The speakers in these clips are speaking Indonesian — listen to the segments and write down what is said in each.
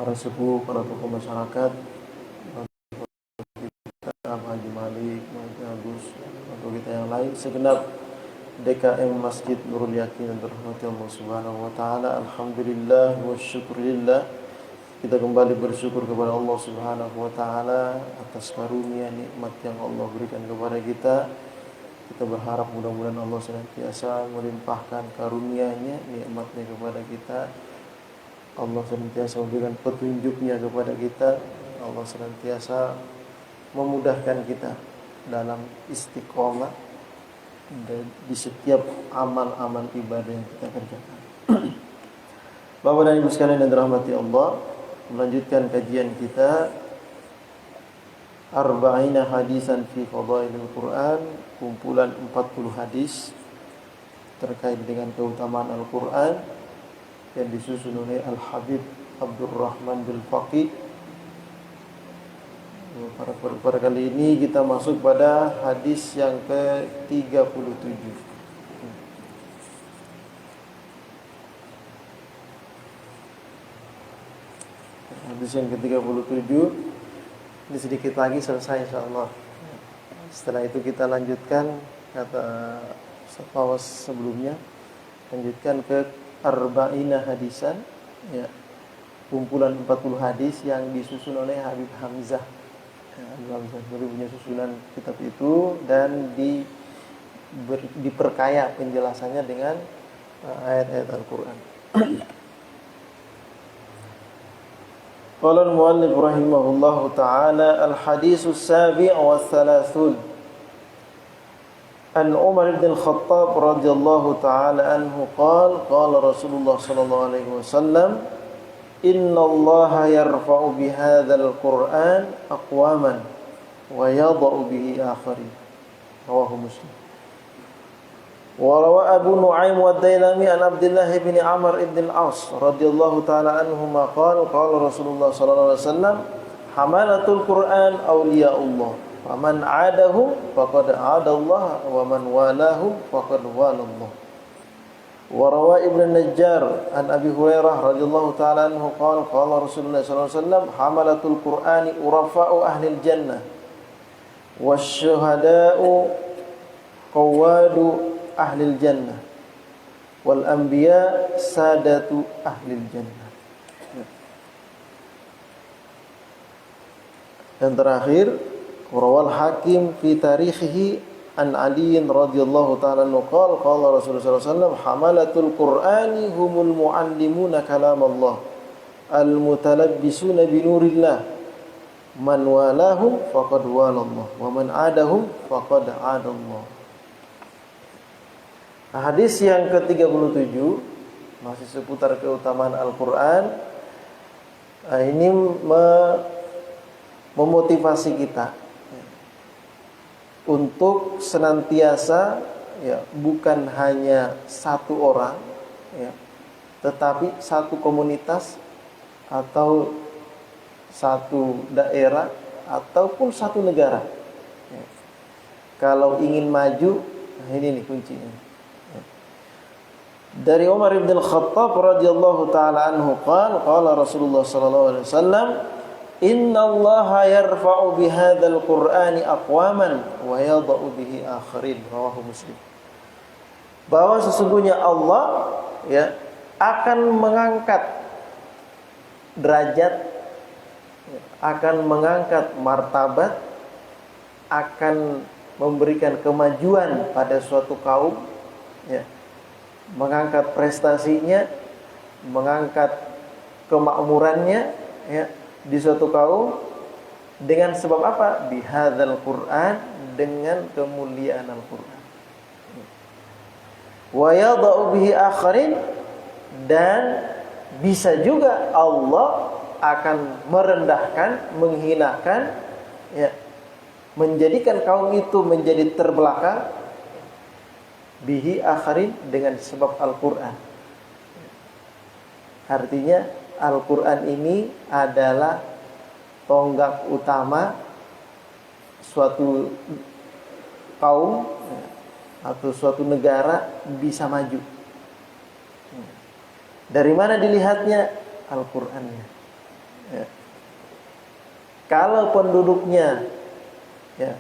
para sepuh, para tokoh masyarakat, Pak Haji Malik, Pak Agus, atau kita yang lain, segenap DKM Masjid Nurul Yakin yang dirahmati Allah Subhanahu wa taala. Alhamdulillah wa syukurillah. Kita kembali bersyukur kepada Allah Subhanahu wa taala atas karunia nikmat yang Allah berikan kepada kita. Kita berharap mudah-mudahan Allah senantiasa melimpahkan karunia-Nya, nikmat-Nya kepada kita. Allah senantiasa memberikan petunjuk-Nya kepada kita. Allah senantiasa memudahkan kita dalam istiqomah di setiap amal-amal ibadah yang kita kerjakan. Bapak dan Ibu sekalian yang dirahmati Allah, melanjutkan kajian kita Arba'ina hadisan fi fadailil Quran, kumpulan 40 hadis terkait dengan keutamaan Al-Quran yang disusun oleh Al-Habib Abdurrahman bin Faqih. Pada kali ini kita masuk pada hadis yang ke-37. Hadis yang ke-37 ini sedikit lagi selesai insyaallah. Setelah itu kita lanjutkan kata Safawas sebelumnya, lanjutkan ke Arba'ina hadisan, ya, kumpulan 40 hadis yang disusun oleh Habib Hamzah. Jadi punya susunan kitab itu dan diperkaya penjelasannya dengan ayat-ayat Al-Quran. Qala al-muallif rahimahullahu ta'ala al-hadisus sabi' wa thalathun an Umar ibn al-Khattab radhiyallahu ta'ala anhu qala Rasulullah sallallahu alaihi wasallam Inna Allah yarfa'u bihadzal Qur'an aqwaman wa yadha'u bihi akharin. Rawahu Muslim. Wa rawa Abu Nu'aim wa Dailami an Abdullah bin Amr ibn al-As radhiyallahu ta'ala anhuma qala Rasulullah sallallahu alaihi wasallam hamalatul Qur'an awliya'ullah wa man 'adahum faqad 'ada Allah wa man walahum faqad wala Allah. وروى ابن النجار عن أبي هريرة رضي الله تعالى عنه قال رسول الله صلى الله عليه وسلم حملة القرآن أرفاء أهل الجنة والشهداء قواد أهل الجنة والأنبياء سادة أهل الجنة. Yang terakhir, Rawal Hakim fi tarikhihi an Ali radhiyallahu ta'ala anhu qala Rasulullah sallallahu alaihi wasallam hamalatul Qur'ani humul muallimuna kalam Allah al-mutalabbisuna bi nurillah man walahum faqad walallah wa man adahum faqad adallah. Hadis yang ke-37 masih seputar keutamaan Al-Qur'an. Ini memotivasi kita untuk senantiasa, ya, bukan hanya satu orang, ya, tetapi satu komunitas atau satu daerah ataupun satu negara. Ya. Kalau ingin maju, nah ini nih kuncinya. Ya. Dari Umar bin Al-Khattab radhiyallahu taala anhu qala Rasulullah sallallahu alaihi wasallam Inna Allah yarfa'u bihadzal Qur'ani aqwaman wa yadha'u bihi akharin. Rawahu Muslim. Bahwa sesungguhnya Allah, ya, akan mengangkat derajat, akan mengangkat martabat, akan memberikan kemajuan pada suatu kaum, ya, mengangkat prestasinya, mengangkat kemakmurannya, ya, di suatu kaum dengan sebab apa? Bihadzal Qur'an, dengan kemuliaan Al-Qur'an. Wa yadha'u bihi akharin, dan bisa juga Allah akan merendahkan, menghinakan, ya, menjadikan kaum itu menjadi terbelakang bihi akharin dengan sebab Al-Qur'an. Artinya Al-Quran ini adalah tonggak utama suatu kaum atau suatu negara bisa maju. Dari mana dilihatnya? Al-Qur'annya. Ya. Kalau penduduknya, ya,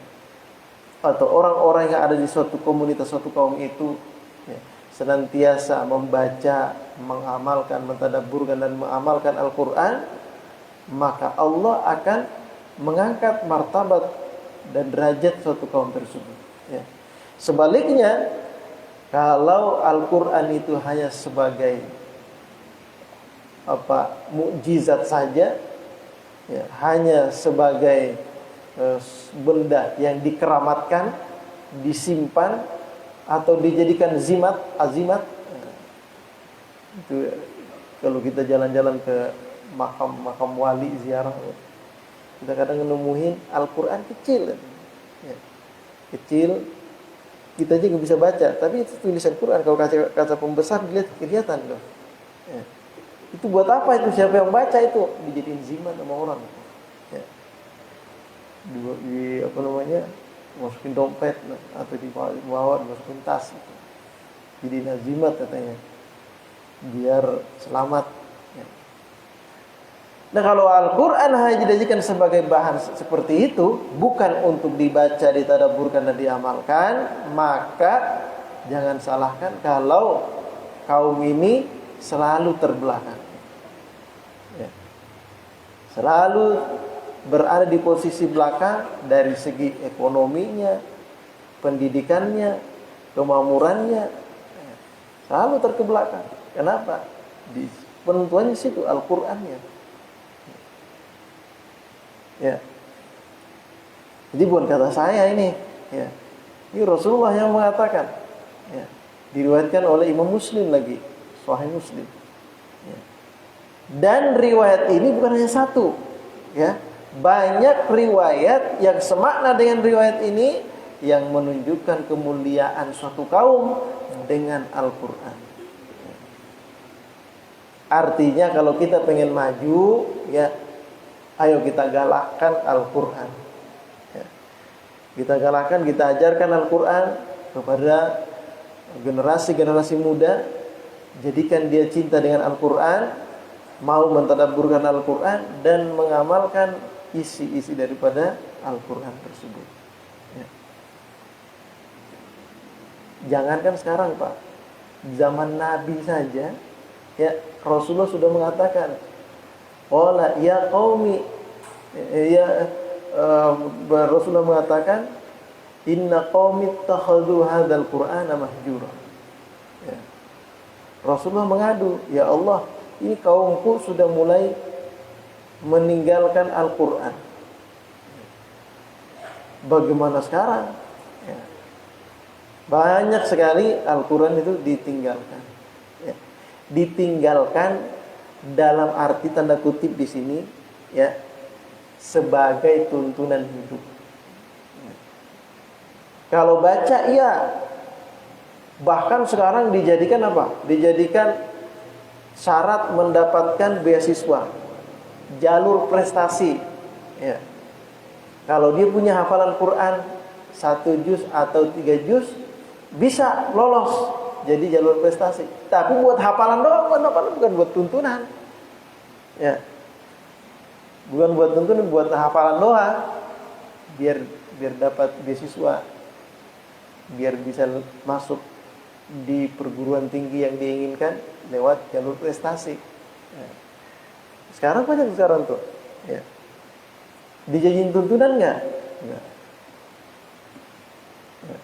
atau orang-orang yang ada di suatu komunitas, suatu kaum itu, ya, senantiasa membaca, mengamalkan, mentadabburkan dan mengamalkan Al-Quran, maka Allah akan mengangkat martabat dan derajat suatu kaum tersebut. Ya. Sebaliknya, kalau Al-Quran itu hanya sebagai mukjizat saja, ya, hanya sebagai benda yang dikeramatkan, disimpan atau dijadikan azimat, itu kalau kita jalan-jalan ke makam wali ziarah, kita kadang nemuin Al-Quran kecil, ya, kecil, kita aja nggak bisa baca, tapi itu tulisan Quran. Kalau kaca pembesar dilihat kelihatan loh. Ya. Itu buat apa itu? Siapa yang baca itu? Dijadiin zimat sama orang. Ya. Masukin dompet atau dibawa masukin tas. Gitu. Jadi zimat katanya, biar selamat. Ya. Nah, kalau Al-Quran hanya dijadikan sebagai bahan seperti itu, bukan untuk dibaca, ditadabburkan dan diamalkan, maka jangan salahkan kalau kaum ini selalu terbelakang, ya. Selalu berada di posisi belakang dari segi ekonominya, pendidikannya, kemakmurannya, ya. Selalu terkebelakang. Kenapa? Di penentuannya situ Al-Qur'annya. Ya. Jadi bukan kata saya ini, ya. Ini Rasulullah yang mengatakan, ya. Diriwayatkan oleh Imam Muslim lagi, Sahih Muslim. Ya. Dan riwayat ini bukan hanya satu, ya. Banyak riwayat yang semakna dengan riwayat ini yang menunjukkan kemuliaan suatu kaum dengan Al-Qur'an. Ya. Artinya kalau kita pengen maju, ya, ayo kita galakkan Al-Qur'an. Ya. Kita galakkan, kita ajarkan Al-Qur'an kepada generasi-generasi muda. Jadikan dia cinta dengan Al-Quran, mau mentadabburkan Al-Quran, dan mengamalkan isi-isi daripada Al-Quran tersebut. Ya. Jangankan sekarang, Pak, zaman Nabi saja, ya, Rasulullah sudah mengatakan, "Qala ya qaumi," Rasulullah mengatakan, "Inna qaumi ittakhadhu hadzal Qur'ana mahjura." Ya. Rasulullah mengadu, "Ya Allah, ini kaumku sudah mulai meninggalkan Al-Quran." Bagaimana sekarang? Ya. Banyak sekali Al-Quran itu ditinggalkan. Ya. Ditinggalkan dalam arti tanda kutip di sini, ya, sebagai tuntunan hidup. Ya. Kalau baca, iya. Bahkan sekarang dijadikan apa? Dijadikan syarat mendapatkan beasiswa, jalur prestasi. Ya. Kalau dia punya hafalan Quran 1 juz atau 3 juz, bisa lolos jadi jalur prestasi. Tapi buat hafalan doang, bukan buat tuntunan. Ya. Bukan buat tuntunan, buat hafalan doang. Biar dapat beasiswa, biar bisa masuk di perguruan tinggi yang diinginkan lewat jalur prestasi. Ya. Sekarang banyak tuh. Ya. Dijadiin tuntunan nggak? Nggak. Ya.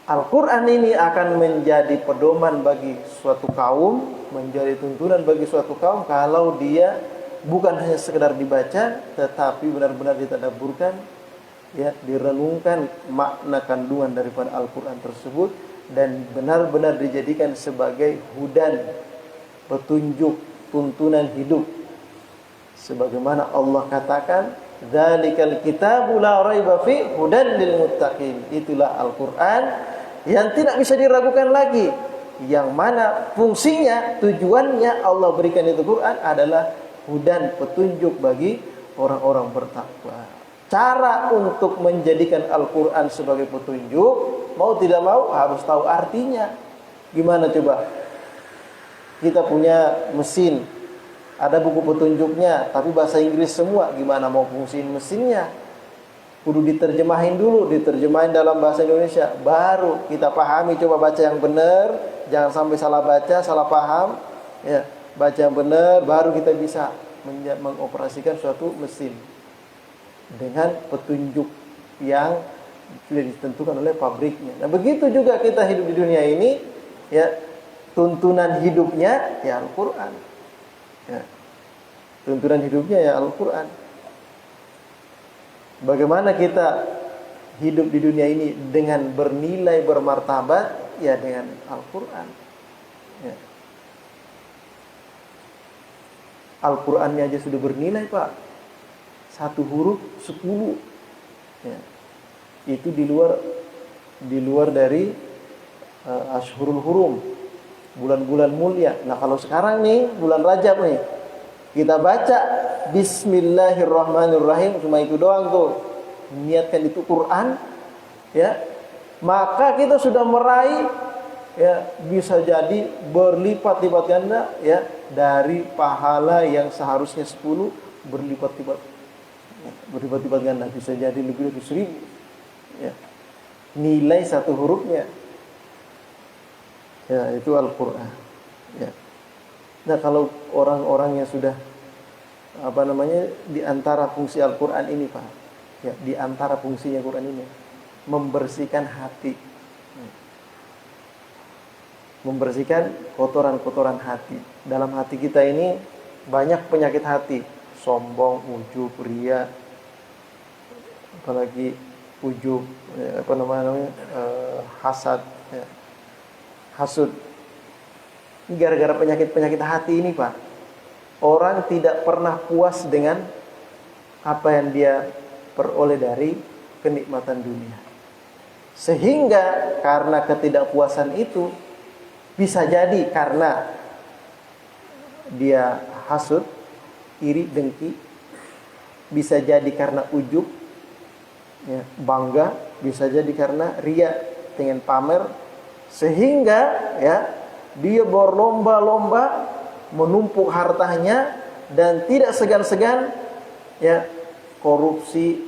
Al-Quran ini akan menjadi pedoman bagi suatu kaum, menjadi tuntunan bagi suatu kaum kalau dia bukan hanya sekedar dibaca, tetapi benar-benar ditadabburkan, ya, direnungkan makna kandungan daripada Al-Quran tersebut, dan benar-benar dijadikan sebagai hudan, petunjuk, tuntunan hidup. Sebagaimana Allah katakan, "Dzalikal kitabu la raiba fi hudan lil muttaqin." Itulah Al-Qur'an yang tidak bisa diragukan lagi, yang mana fungsinya, tujuannya Allah berikan itu Quran adalah hudan, petunjuk bagi orang-orang bertakwa. Cara untuk menjadikan Al-Quran sebagai petunjuk, mau tidak mau harus tahu artinya. Gimana coba? Kita punya mesin, Ada buku petunjuknya, tapi bahasa Inggris semua. Gimana mau fungsiin mesinnya? Kudu diterjemahin dulu, diterjemahin dalam bahasa Indonesia, baru kita pahami. Coba baca yang benar, jangan sampai salah baca, salah paham. Ya, baca yang benar, baru kita bisa mengoperasikan suatu mesin dengan petunjuk yang sudah ditentukan oleh pabriknya. Nah, begitu juga kita hidup di dunia ini, ya, tuntunan hidupnya ya Al-Qur'an. Ya. Tuntunan hidupnya ya Al-Qur'an. Bagaimana kita hidup di dunia ini dengan bernilai, bermartabat, ya dengan Al-Qur'an. Ya. Al-Qur'annya aja sudah bernilai, Pak. 1 huruf 10. Ya. Itu di luar dari Ashhurul Hurum, bulan-bulan mulia. Nah, kalau sekarang nih bulan Rajab nih, kita baca Bismillahirrahmanirrahim, cuma itu doang tuh. Niatkan itu Quran, ya. Maka kita sudah meraih, ya, bisa jadi berlipat-lipat ganda, ya, dari pahala yang seharusnya 10 berlipat-lipat ganda, bisa jadi lebih dari 1000. Ya. Nilai 1 hurufnya, ya, itu Al-Qur'an. Ya. Nah, kalau orang-orang yang sudah di antara fungsi Al-Qur'an ini, Pak. Ya, di antara fungsinya Al-Qur'an ini membersihkan hati. Membersihkan kotoran-kotoran hati. Dalam hati kita ini banyak penyakit hati, sombong, ujub, riya, apalagi ujub, ya, hasad, ya, hasud. Gara-gara penyakit-penyakit hati ini, Pak, orang tidak pernah puas dengan apa yang dia peroleh dari kenikmatan dunia. Sehingga karena ketidakpuasan itu, bisa jadi karena dia hasud, iri, dengki, bisa jadi karena ujub, ya, bangga, bisa jadi karena riya, pengen pamer, sehingga, ya, dia berlomba-lomba menumpuk hartanya dan tidak segan-segan, ya, korupsi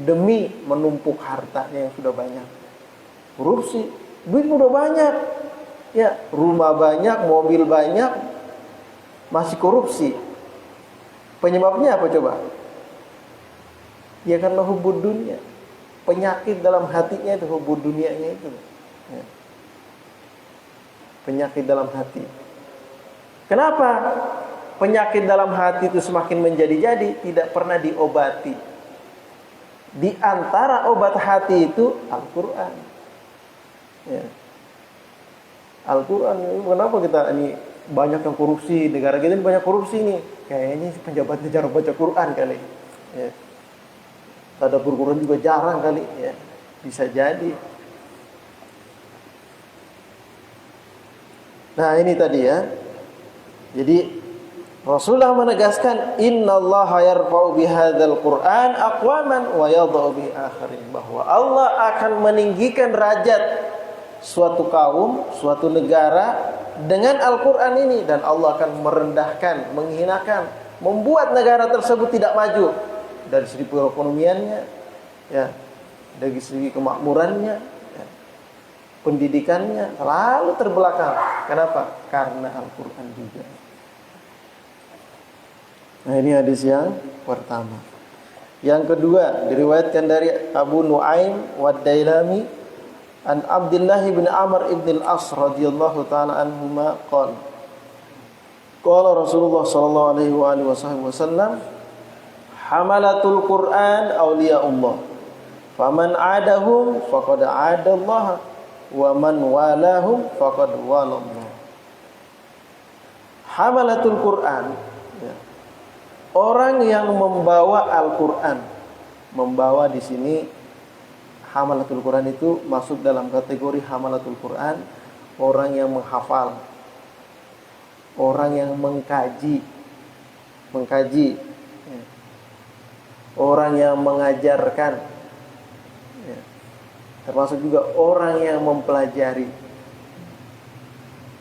demi menumpuk hartanya yang sudah banyak. Korupsi, duit udah banyak, ya, rumah banyak, mobil banyak, masih korupsi. Penyebabnya apa coba? Ya karena hubud dunia. Penyakit dalam hatinya itu, hubud dunianya itu, ya. Penyakit dalam hati. Kenapa penyakit dalam hati itu semakin menjadi-jadi, tidak pernah diobati? Di antara obat hati itu Al-Qur'an. Ya. Al-Qur'an. Kenapa kita ini banyak yang korupsi? Negara kita ini banyak korupsi nih. Kayaknya pejabatnya jarang baca Quran kali. Ya. Tadabbur Quran juga jarang kali. Ya. Bisa jadi. Nah, ini tadi, ya. Jadi Rasulullah menegaskan, innallaha yarfa'u bihadzal Qur'an aqwaman wa yadh'u bi akharin, bahwa Allah akan meninggikan derajat suatu kaum, suatu negara dengan Al-Qur'an ini, dan Allah akan merendahkan, menghinakan, membuat negara tersebut tidak maju dari segi perekonomiannya, ya, dari segi kemakmurannya, ya, pendidikannya selalu terbelakang. Kenapa? Karena Al-Qur'an juga. Nah, ini hadis yang pertama. Yang kedua, diriwayatkan dari Abu Nuaim wa Dailami an Abdullah bin Amr ibn al-As radhiyallahu ta'ala anhuma qala Rasulullah sallallahu alaihi wasallam, hamalatul Qur'an awliyaullah, faman adahum faqad adallah, wa man walahum faqad walallah. Hamalatul Qur'an, ya, orang yang membawa Al-Qur'an. Membawa di sini, hamalatul Qur'an itu masuk dalam kategori hamalatul Qur'an, orang yang menghafal, orang yang mengkaji, ya, orang yang mengajarkan, ya, termasuk juga orang yang mempelajari,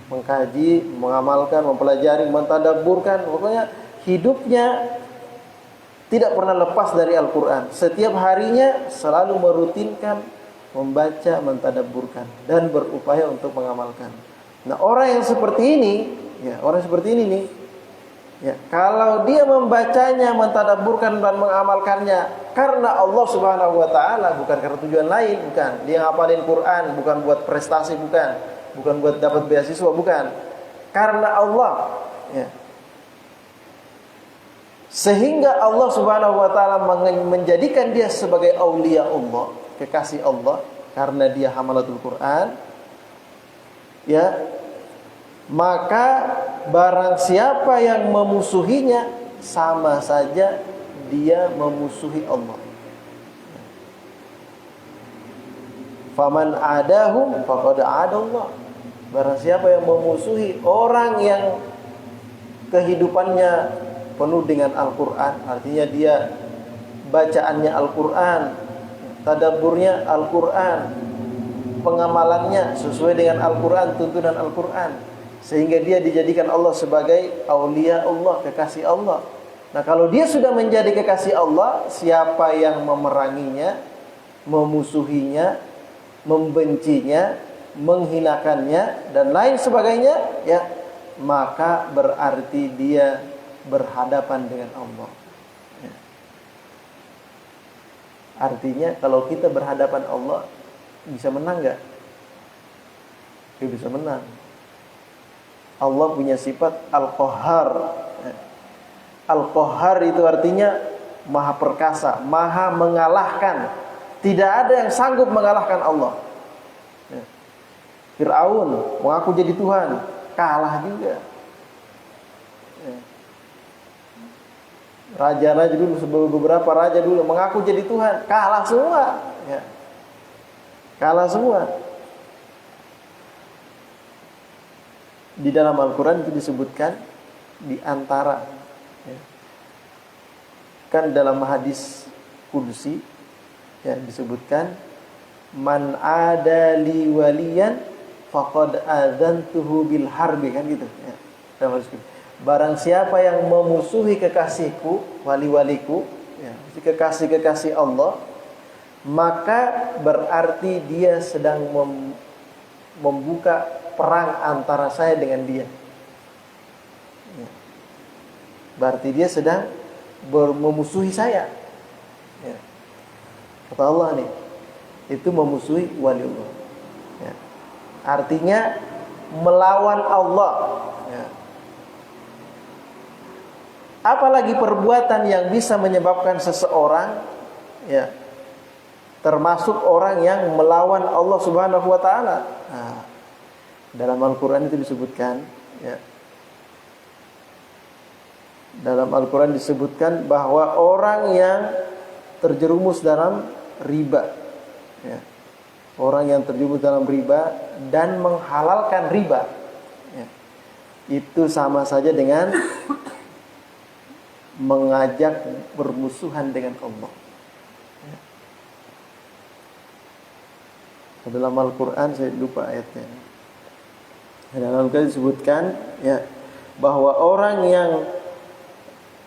mengkaji, mengamalkan, mempelajari, mentadabburkan. Pokoknya hidupnya tidak pernah lepas dari Al-Quran. Setiap harinya selalu merutinkan membaca, mentadabburkan, dan berupaya untuk mengamalkan. Nah, orang yang seperti ini, nih, ya, kalau dia membacanya, mentadabburkan dan mengamalkannya karena Allah Subhanahu wa taala, bukan karena tujuan lain, bukan. Dia ngapalin Quran bukan buat prestasi, bukan buat dapat beasiswa, bukan. Karena Allah, ya. Sehingga Allah Subhanahu wa taala menjadikan dia sebagai aulia Allah, kekasih Allah, karena dia hamalatul Quran. Ya. Maka barang siapa yang memusuhinya, sama saja dia memusuhi Allah. Faman adahum faqad adallah. Barang siapa yang memusuhi orang yang kehidupannya penuh dengan Al-Quran, artinya dia bacaannya Al-Quran, tadabburnya Al-Quran, pengamalannya sesuai dengan Al-Quran, tuntunan Al-Quran, sehingga dia dijadikan Allah sebagai aulia Allah, kekasih Allah. Nah, kalau dia sudah menjadi kekasih Allah, siapa yang memeranginya, memusuhinya, membencinya, menghinakannya, dan lain sebagainya, ya, maka berarti dia berhadapan dengan Allah. Ya. Artinya kalau kita berhadapan Allah, bisa menang gak? Ya, bisa menang. Allah punya sifat Al-Qahhar. Ya. Al-Qahhar itu artinya maha perkasa, maha mengalahkan. Tidak ada yang sanggup mengalahkan Allah. Ya. Fir'aun mengaku jadi Tuhan, kalah juga. Ya. Raja-raja dulu, beberapa raja dulu mengaku jadi Tuhan, kalah semua, ya. Kalah semua. Di dalam Al-Quran itu disebutkan di antara, ya, kan dalam hadis qudsi, ya, disebutkan man adali waliyan faqad adzantuhu bil harbi, kan gitu, ya. Dalam hadis qudsi, barang siapa yang memusuhi kekasihku, wali-waliku, ya, kekasih-kekasih Allah, maka berarti dia sedang membuka perang antara saya dengan dia. Ya. Berarti dia sedang memusuhi saya. Ya. Kata Allah nih, itu memusuhi wali Allah. Ya. Artinya melawan Allah. Ya. Apalagi perbuatan yang bisa menyebabkan seseorang, ya, termasuk orang yang melawan Allah Subhanahu wa taala. Nah, dalam Al-Qur'an itu disebutkan, ya. Dalam Al-Qur'an disebutkan bahwa orang yang terjerumus dalam riba, ya. Orang yang terjerumus dalam riba dan menghalalkan riba, ya, itu sama saja dengan mengajak bermusuhan dengan Allah. Ya. Dalam Al-Quran, saya lupa ayatnya. Dalam Al-Quran disebutkan, ya, bahwa orang yang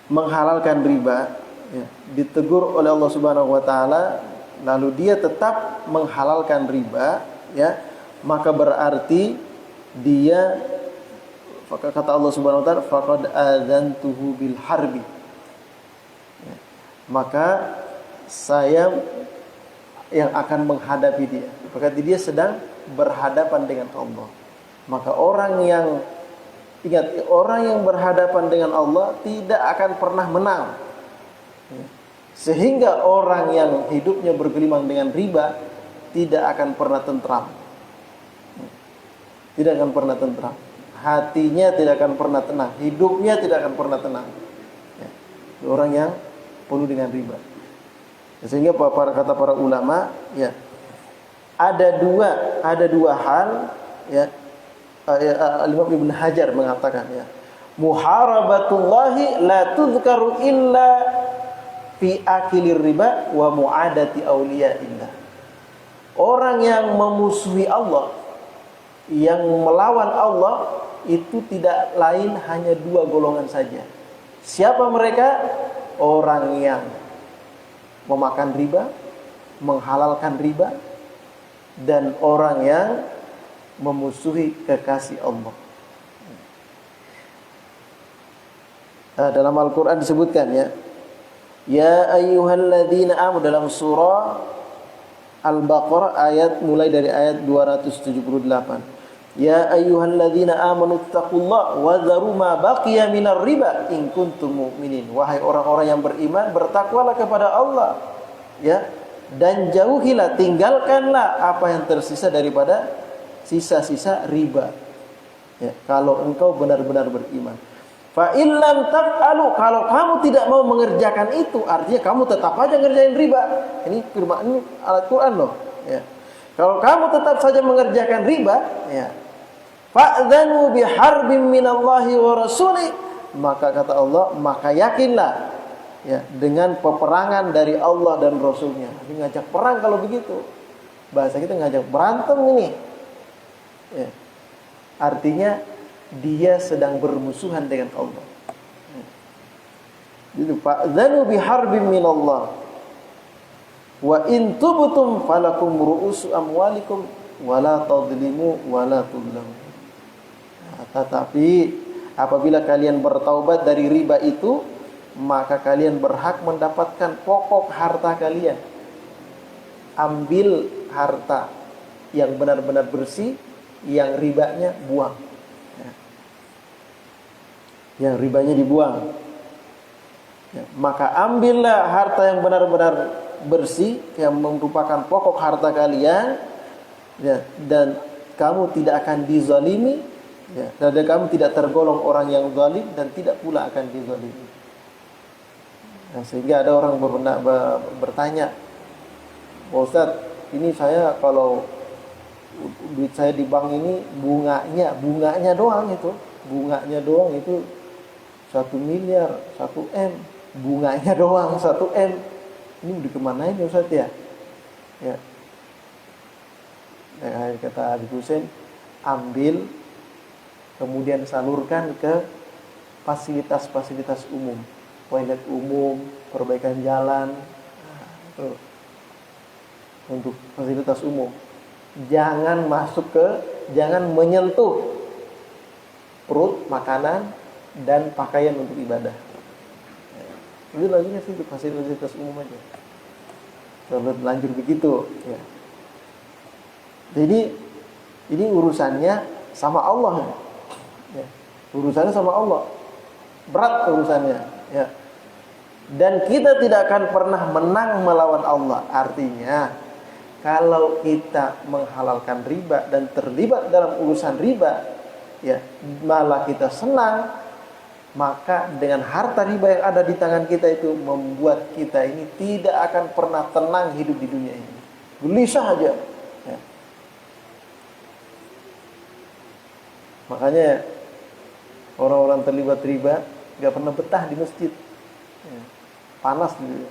menghalalkan riba, ya, ditegur oleh Allah Subhanahu wa taala, lalu dia tetap menghalalkan riba, ya, maka berarti dia, kata Allah Subhanahu wa taala, faqad adzantuhu bil harbi. Ya, maka saya yang akan menghadapi dia. Berarti dia sedang berhadapan dengan Allah. Maka orang yang, ingat, orang yang berhadapan dengan Allah tidak akan pernah menang. Ya. Sehingga orang yang hidupnya bergelimang dengan riba tidak akan pernah tentram. Ya. Tidak akan pernah tentram. Hatinya tidak akan pernah tenang. Hidupnya tidak akan pernah tenang. Ya. Orang yang penuh dengan riba. Sehingga kata para ulama, ya, ada dua hal, ya. Al-Imam Ibn Hajar mengatakan, ya, muharabatullahi la tuzkaru illa fi akilir riba wa mu'adati awliyaillah. Orang yang memusuhi Allah, yang melawan Allah, itu tidak lain hanya dua golongan saja. Siapa mereka? Orang yang memakan riba, menghalalkan riba, dan orang yang memusuhi kekasih Allah. Dalam Al-Quran disebutkan ya, ya ayyuhalladzina amanu, dalam surah Al-Baqarah mulai dari ayat 278. Ya ayyuhalladzina amanu taqullaha wa dharu ma baqiya minar riba in kuntum mu'minin. Wahai orang-orang yang beriman, bertakwalah kepada Allah, ya, dan jauhilah, tinggalkanlah apa yang tersisa daripada sisa-sisa riba. Ya, kalau engkau benar-benar beriman. Fa in lam taf'alu, kalau kamu tidak mau mengerjakan itu, artinya kamu tetap aja ngerjain riba. Ini firman, ini Al-Qur'an loh, ya. Kalau kamu tetap saja mengerjakan riba, ya, fa'dzanu biharbin minallahi wa rasuli, maka kata Allah, maka yakinlah, ya, dengan peperangan dari Allah dan Rasulnya. Ini ngajak perang kalau begitu. Bahasa kita ngajak berantem ini. Ya. Artinya dia sedang bermusuhan dengan Allah. Jadi fa'dzanu biharbin minallah wa in tubtum falakum ru'usu amwalikum wala tadlimu wala tudlamu. Tetapi apabila kalian bertaubat dari riba itu, maka kalian berhak mendapatkan pokok harta kalian. Ambil harta yang benar-benar bersih, yang ribanya buang. Yang ribanya dibuang. Ya, maka ambillah harta yang benar-benar bersih, yang merupakan pokok harta kalian, ya, dan kamu tidak akan dizalimi, ya, dan kamu tidak tergolong orang yang zalim, dan tidak pula akan dizalimi. Nah, sehingga ada orang bertanya, Pak Ustadz, ini saya kalau duit saya di bank ini bunganya doang itu 1 miliar, 1 M, bunganya doang 1 M. Ini mau dikemanain ya Ustaz ya? Ya. Nah, kata Habib Hussein, ambil kemudian salurkan ke fasilitas-fasilitas umum, toilet umum, perbaikan jalan, nah, untuk fasilitas umum. Jangan menyentuh perut, makanan, dan pakaian untuk ibadah. Itu laginya sih fasilitas umum aja. Kalau lanjut begitu, ya. Jadi ini urusannya sama Allah, ya. Urusannya sama Allah, berat urusannya, ya. Dan kita tidak akan pernah menang melawan Allah. Artinya, kalau kita menghalalkan riba dan terlibat dalam urusan riba, ya, malah kita senang, maka dengan harta riba yang ada di tangan kita itu membuat kita ini tidak akan pernah tenang hidup di dunia ini. Gelisah aja. Ya. Makanya orang-orang terlibat riba gak pernah betah di masjid. Ya. Panas gitu.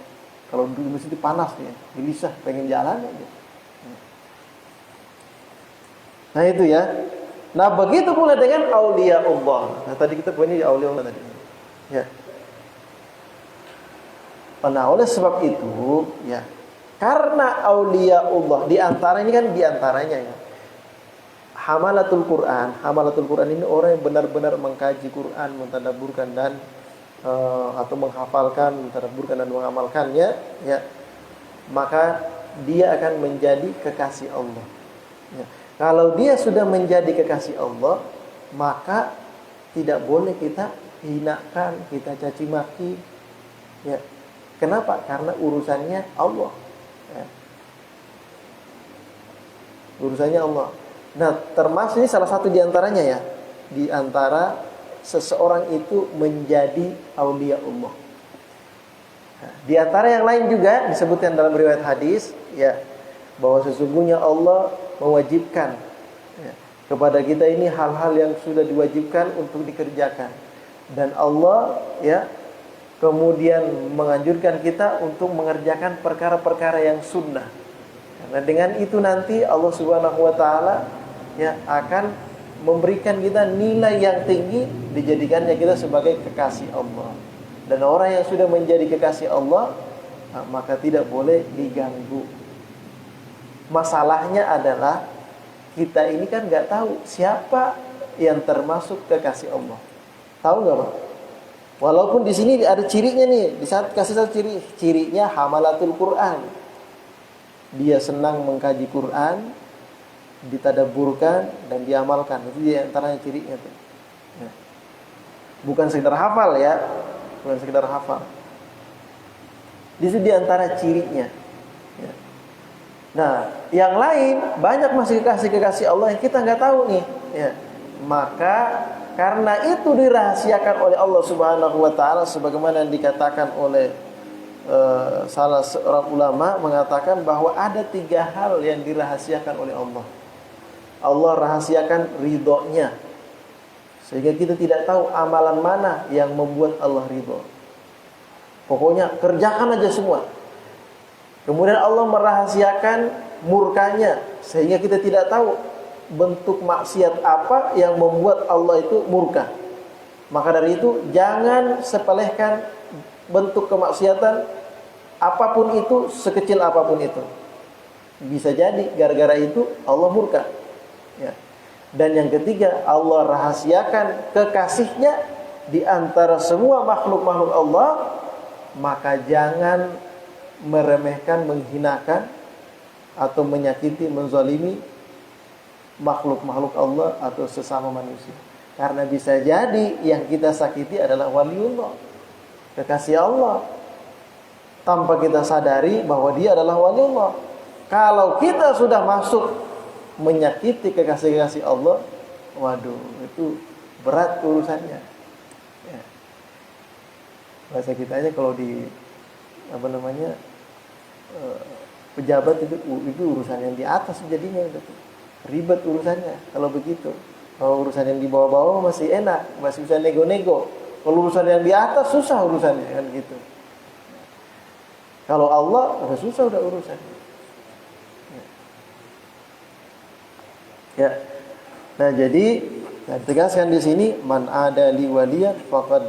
Kalau di masjid itu panas ya, gelisah, pengen jalan aja. Ya. Nah itu ya. Nah begitu pula dengan aulia Allah. Nah tadi kita punya aulia Allah tadi. Ya. Nah oleh sebab itu, ya, karena aulia Allah diantaranya ya, hamalatul Quran ini orang yang benar-benar mengkaji Quran, mentadabburkan dan atau menghafalkan, mentadabburkan dan mengamalkannya, ya, maka dia akan menjadi kekasih Allah. Ya. Kalau dia sudah menjadi kekasih Allah, maka tidak boleh kita hinakan, kita caci maki. Ya. Kenapa? Karena urusannya Allah. Ya. Urusannya Allah. Nah, termasuk ini salah satu diantaranya ya. Di antara seseorang itu menjadi aulia Allah. Nah, di antara yang lain juga disebutkan dalam riwayat hadis, ya, bahwa sesungguhnya Allah mewajibkan, ya, kepada kita ini hal-hal yang sudah diwajibkan untuk dikerjakan, dan Allah, ya, kemudian menganjurkan kita untuk mengerjakan perkara-perkara yang sunnah. Karena dengan itu nanti Allah Subhanahu wa taala, ya, akan memberikan kita nilai yang tinggi, dijadikannya kita sebagai kekasih Allah. Dan orang yang sudah menjadi kekasih Allah, maka tidak boleh diganggu. Masalahnya adalah kita ini kan nggak tahu siapa yang termasuk kekasih Allah. Tahu nggak, Pak? Walaupun di sini ada cirinya nih, di saat kasih satu cirinya hamalatul Quran. Dia senang mengkaji Quran, ditadaburkan dan diamalkan. Itu di antaranya cirinya tuh. Ya. Bukan sekedar hafal ya, bukan sekedar hafal. Itu di antara cirinya. Ya. Nah, yang lain banyak masih kekasih Allah yang kita nggak tahu nih. Ya. Maka karena itu dirahasiakan oleh Allah Subhanahu wa taala, sebagaimana yang dikatakan oleh salah seorang ulama, mengatakan bahwa ada 3 hal yang dirahasiakan oleh Allah. Allah rahasiakan ridhonya, sehingga kita tidak tahu amalan mana yang membuat Allah ridho. Pokoknya kerjakan aja semua. Kemudian Allah merahasiakan murkanya, sehingga kita tidak tahu bentuk maksiat apa yang membuat Allah itu murka. Maka dari itu jangan sepelehkan bentuk kemaksiatan apapun itu, sekecil apapun itu. Bisa jadi gara-gara itu Allah murka. Ya. Dan yang ketiga, Allah rahasiakan kekasihnya di antara semua makhluk-makhluk Allah. Maka jangan meremehkan, menghinakan atau menyakiti, menzalimi makhluk-makhluk Allah atau sesama manusia. Karena bisa jadi yang kita sakiti adalah waliullah, kekasih Allah, tanpa kita sadari bahwa dia adalah waliullah. Kalau kita sudah masuk menyakiti kekasih-kekasih Allah, waduh, itu berat urusannya. Ya. Bahasa kita aja kalau di pejabat itu urusan yang di atas jadinya ribet urusannya kalau begitu. Kalau urusan yang di bawah-bawah masih enak, masih bisa nego-nego. Kalau urusan yang di atas susah urusannya kan gitu. Kalau Allah udah susah udah urusannya. Ya. Nah, jadi tegaskan di sini man ada li waliyan faqad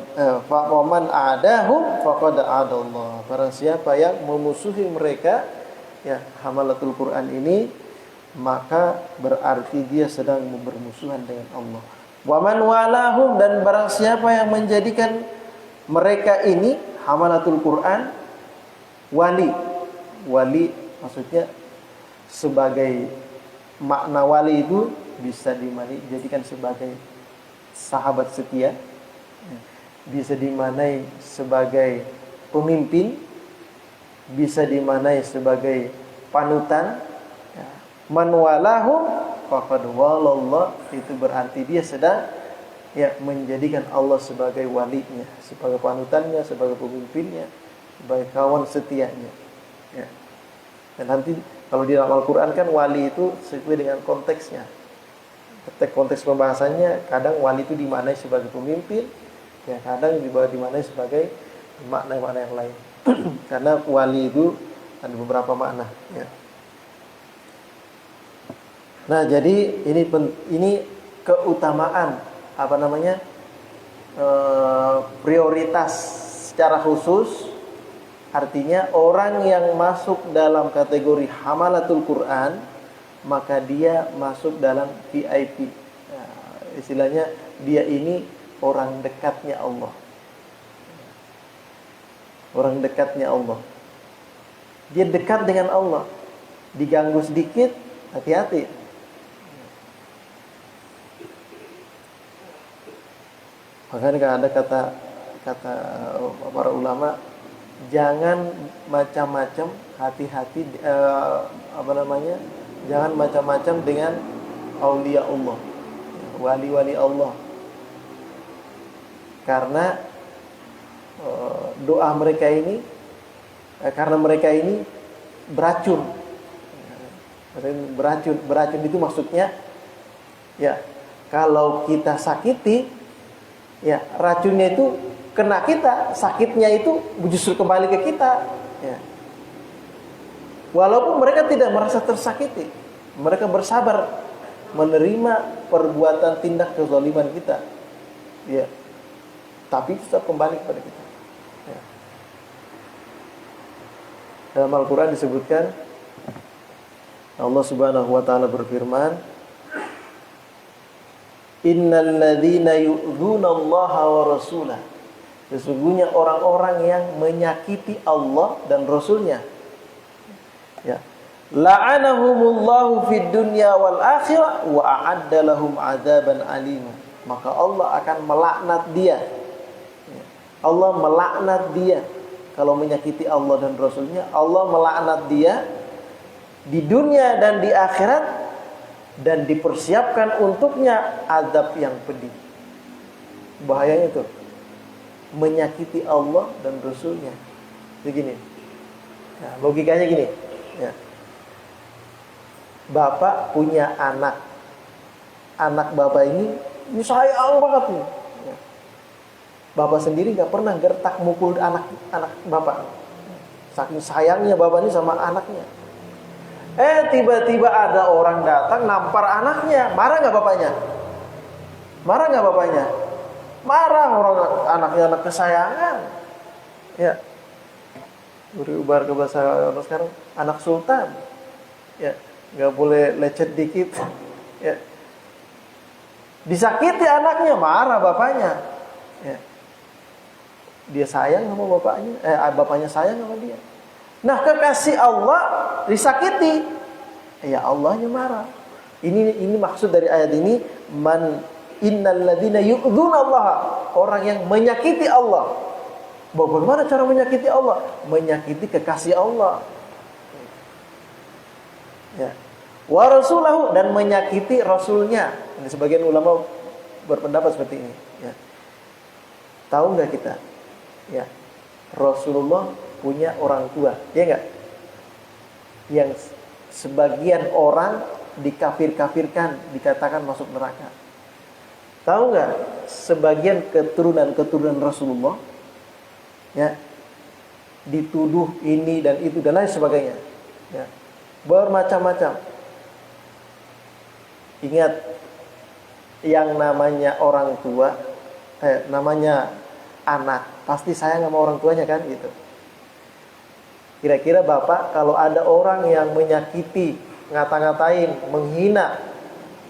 fa man adahum faqad adallah. Barang siapa yang memusuhi mereka, ya, hamalatul Quran ini, maka berarti dia sedang bermusuhan dengan Allah. Wa man walahum, dan barang siapa yang menjadikan mereka ini hamalatul Quran wali. Wali maksudnya sebagai makna wali itu bisa dijadikan sebagai sahabat setia, bisa dimaknai sebagai pemimpin, bisa dimaknai sebagai panutan. Man walahum faqad walallah, itu berarti dia sedang menjadikan Allah sebagai walinya, sebagai panutannya, sebagai pemimpinnya, sebagai kawan setianya. Ya. Dan nanti kalau di dalam Al-Quran kan wali itu sesuai dengan konteksnya. Konteks pembahasannya kadang wali itu dimaknai sebagai pemimpin, ya kadang dimaknai sebagai makna-makna yang lain. Karena wali itu ada beberapa makna. Ya. Nah, jadi ini keutamaan prioritas secara khusus. Artinya orang yang masuk dalam kategori hamalatul Quran, maka dia masuk dalam VIP. Nah, istilahnya dia ini orang dekatnya Allah. Orang dekatnya Allah. Dia dekat dengan Allah. Diganggu sedikit, hati-hati. Makanya ada kata para ulama, jangan macam-macam, hati-hati jangan macam-macam dengan aulia Allah, wali-wali Allah. Karena doa mereka ini, karena mereka ini beracun. Beracun itu maksudnya, ya, kalau kita sakiti, ya, racunnya itu kena kita, sakitnya itu justru kembali ke kita. Ya. Walaupun mereka tidak merasa tersakiti, mereka bersabar menerima perbuatan tindak kezaliman kita. Ya. Tapi tetap kembali kepada kita. Dalam Al-Quran disebutkan, Allah Subhanahu wa ta'ala berfirman, innal ladzina yu'dzuna Allaha wa rasulah. Sesungguhnya orang-orang yang menyakiti Allah dan Rasulnya, ya, la'anahumullahu fid dunya wal akhirah wa a'adda lahum 'adzaban alim. Maka Allah akan melaknat dia. Allah melaknat dia kalau menyakiti Allah dan Rasulnya. Allah melaknat dia di dunia dan di akhirat, dan dipersiapkan untuknya azab yang pedih. Bahayanya itu menyakiti Allah dan Rasulnya. Begini, nah, logikanya gini, ya. Bapak punya anak bapak ini sayang banget nih. Ya. Bapak sendiri nggak pernah gertak mukul anak bapak. Saking sayangnya bapak ini sama anaknya. Tiba-tiba ada orang datang nampar anaknya. Marah nggak bapaknya? Marah nggak bapaknya? Marah, orang anaknya anak kesayangan. Ya. Berubah ke bahasa orang sekarang, anak sultan. Ya, nggak boleh lecet dikit. Ya. Disakiti anaknya, marah bapaknya. Ya. Dia sayang sama bapaknya, bapaknya sayang sama dia. Nah, kekasih Allah disakiti, ya Allahnya marah. Ini maksud dari ayat ini, man innal ladzina yu'dzuna Allah, orang yang menyakiti Allah. Bagaimana cara menyakiti Allah? Menyakiti kekasih Allah. Ya. Wa rasulahu, dan menyakiti rasulnya. Ini sebagian ulama berpendapat seperti ini. Ya. Tahu nggak kita? Ya, Rasulullah punya orang tua, ya nggak? Yang sebagian orang dikafir-kafirkan, dikatakan masuk neraka. Tahu nggak? Sebagian keturunan Rasulullah, ya, dituduh ini dan itu dan lain sebagainya. Ya, bermacam-macam. Ingat, yang namanya orang tua, namanya anak, pasti sayang sama orang tuanya kan, gitu. Kira-kira bapak kalau ada orang yang menyakiti, ngata-ngatain, menghina,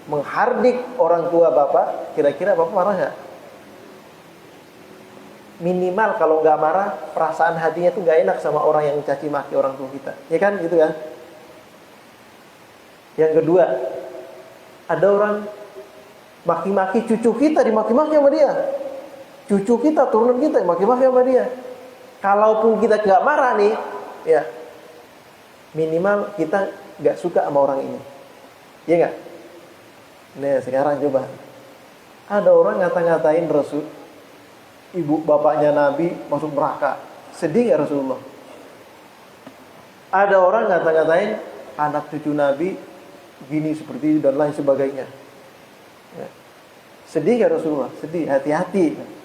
menghardik orang tua bapak, kira-kira bapak marah nggak? Minimal kalau nggak marah, perasaan hatinya tuh nggak enak sama orang yang mencaci maki orang tua kita, ya kan, gitu kan? Yang kedua, ada orang maki-maki cucu kita, dimaki-maki sama dia. Cucu kita, turunan kita, maki-maki sama dia. Kalaupun kita nggak marah nih, ya minimal kita nggak suka sama orang ini, ya nggak? Nih sekarang coba, ada orang ngata-ngatain Rasul, ibu bapaknya Nabi masuk neraka, sedih nggak Rasulullah? Ada orang ngata-ngatain anak cucu Nabi gini seperti itu dan lain sebagainya, ya. Sedih nggak Rasulullah? Sedih, hati-hati.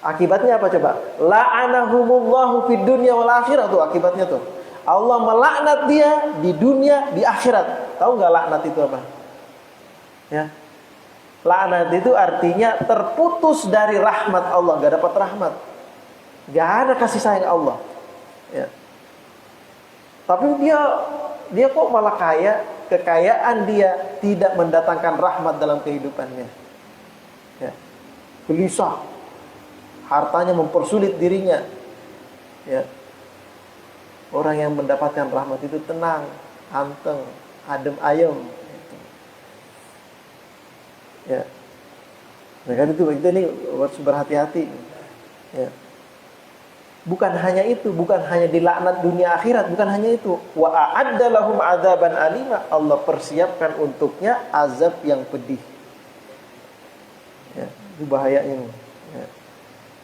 Akibatnya apa coba? La'anahumullahu fid dunya wal akhirah, tuh akibatnya tuh. Allah melaknat dia di dunia, di akhirat. Tahu nggak laknat itu apa? Ya. Laknat itu artinya terputus dari rahmat Allah, nggak dapat rahmat. Nggak ada kasih sayang Allah. Ya. Tapi dia kok malah kaya, kekayaan dia tidak mendatangkan rahmat dalam kehidupannya. Ya. Gelisah. Hartanya mempersulit dirinya. Ya. Orang yang mendapatkan rahmat itu tenang, anteng, adem ayem. Ya. Nah kan itu kita ini harus berhati-hati. Ya. Bukan hanya itu, bukan hanya dilaknat dunia akhirat, bukan hanya itu. Wa a'adda lahum 'adzaban alima, Allah persiapkan untuknya azab yang pedih. Ya, itu bahayanya. Ya.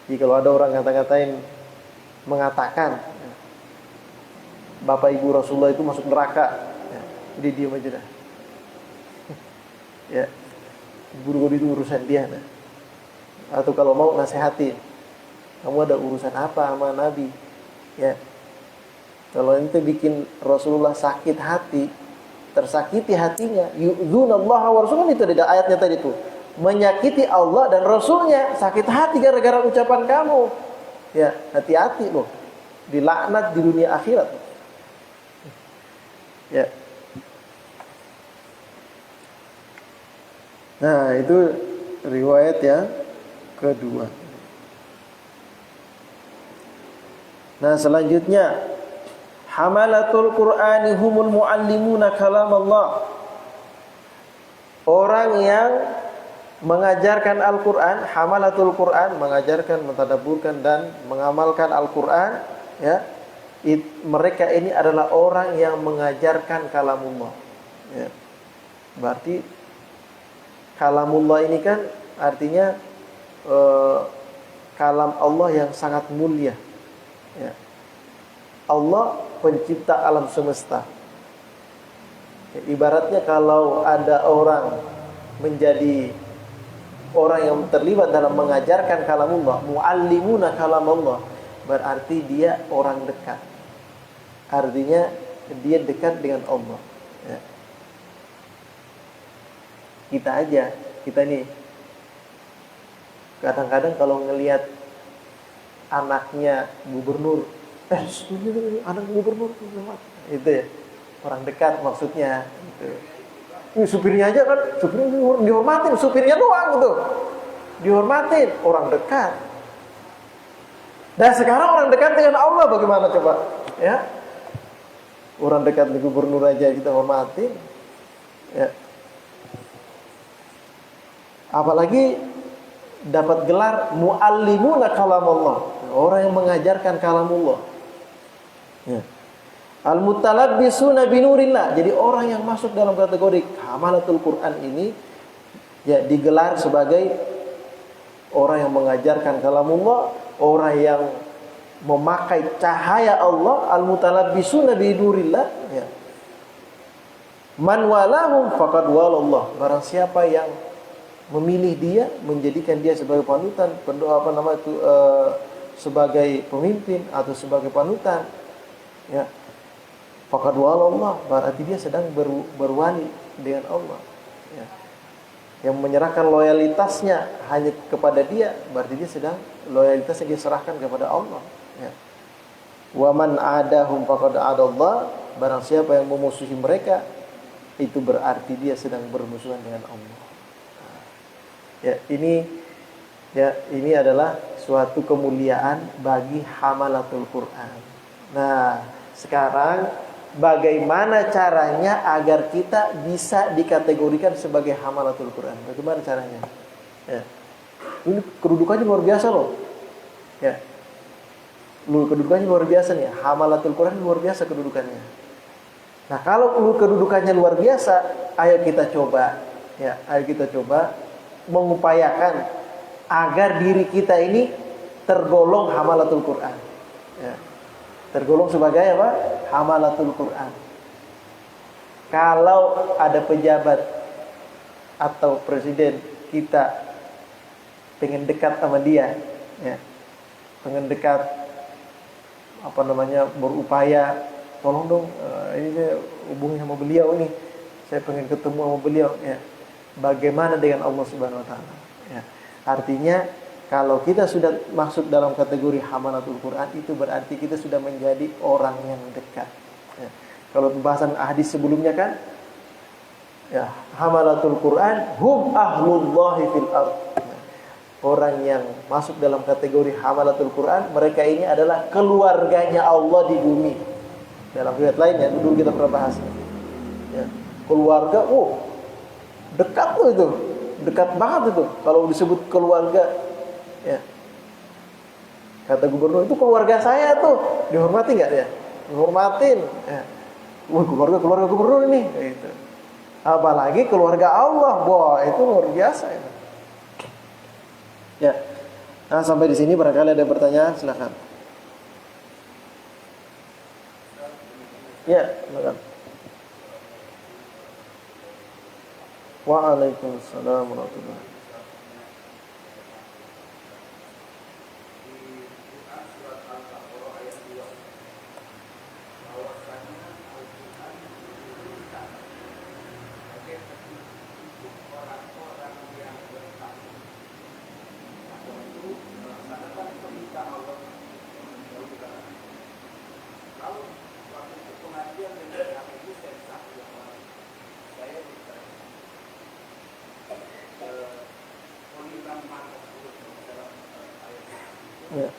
Jadi kalau ada orang kata-katain mengatakan bapak ibu Rasulullah itu masuk neraka, ya, dia diam aja dah. Ya, buru-buru itu urusan dia. Nah. Atau kalau mau nasihatin, kamu ada urusan apa sama Nabi? Ya, kalau itu bikin Rasulullah sakit hati, tersakiti hatinya, yu'dzunallaha wa rasulahu, itu ada ayatnya tadi tuh. Menyakiti Allah dan Rasulnya, sakit hati gara-gara ucapan kamu. Ya, hati-hati loh. Dilaknat di dunia akhirat. Ya. Nah, itu riwayat yang kedua. Nah, selanjutnya hamalatul Qur'ani humul muallimuna kalam Allah. Orang yang mengajarkan Al-Qur'an, hamalatul Qur'an, mengajarkan, mentadabburkan dan mengamalkan Al-Qur'an, ya. Mereka ini adalah orang yang mengajarkan kalamullah. Ya. Berarti kalamullah ini kan artinya kalam Allah yang sangat mulia. Ya. Allah pencipta alam semesta. Ya, ibaratnya kalau ada orang menjadi orang yang terlibat dalam mengajarkan kalamullah, muallimuna kalamullah, berarti dia orang dekat. Artinya dia dekat dengan Allah. Ya. Kita nih kadang-kadang kalau ngelihat anaknya gubernur, anak gubernur itu ya, orang dekat maksudnya. Gitu. Ini supirnya aja kan, supirnya dihormatin, supirnya doang gitu, dihormatin, orang dekat. Dan sekarang orang dekat dengan Allah bagaimana coba? Ya, orang dekat dengan gubernur aja kita hormatin. Ya. Apalagi dapat gelar muallimuna kalamullah, orang yang mengajarkan kalamullah. Ya. Al-mutalabbisuna binurillah. Jadi orang yang masuk dalam kategori hamalatul Quran ini ya digelar sebagai orang yang mengajarkan kalamullah, orang yang memakai cahaya Allah, al-mutalabbisuna binurillah, ya. Man walahum faqad walallah. Barang siapa yang memilih dia, menjadikan dia sebagai panutan, sebagai pemimpin atau sebagai panutan, ya, faqad walallah, berarti dia sedang berwali dengan Allah, ya. Yang menyerahkan loyalitasnya hanya kepada dia, berarti dia sedang loyalitasnya dia serahkan kepada Allah, ya. Wa man adahum faqad adallah, barang siapa yang memusuhi mereka, itu berarti dia sedang bermusuhan dengan Allah. Ya, ini adalah suatu kemuliaan bagi hamalatul Quran. Nah, sekarang bagaimana caranya agar kita bisa dikategorikan sebagai hamalatul Quran? Bagaimana caranya? Ya. Ini kedudukannya luar biasa loh. Ya. Kedudukannya luar biasa nih. Hamalatul Quran luar biasa kedudukannya. Nah, kalau kedudukannya luar biasa, ayo kita coba, ya, ayo kita coba mengupayakan agar diri kita ini tergolong hamalatul Quran, ya. Tergolong sebagai apa? Hamalatul Quran. Kalau ada pejabat atau presiden kita pengen dekat sama dia, ya, pengen dekat, berupaya, tolong dong, ini saya hubungi sama beliau ini, saya pengen ketemu sama beliau, ya. Bagaimana dengan Allah Subhanahu Wa Taala? Ya. Artinya kalau kita sudah masuk dalam kategori hamalatul Quran, itu berarti kita sudah menjadi orang yang dekat. Ya. Kalau pembahasan hadis sebelumnya kan, ya, hamalatul Quran hum ahlullahi fil ardh. Ya. Orang yang masuk dalam kategori hamalatul Quran, mereka ini adalah keluarganya Allah di bumi. Dalam riwayat lainnya, dulu kita pernah bahas. Ya. Keluarga, dekat tuh itu, dekat banget itu. Kalau disebut keluarga, ya. Kata gubernur, itu keluarga saya tuh, dihormati nggak dia? Dihormatin. Ya. Keluarga gubernur ini, gitu. Apalagi keluarga Allah, itu luar biasa itu. Ya. Nah, sampai di sini barangkali ada pertanyaan, silakan. Ya, silakan. Waalaikumsalam warahmatullahi wabarakatuh. Ya.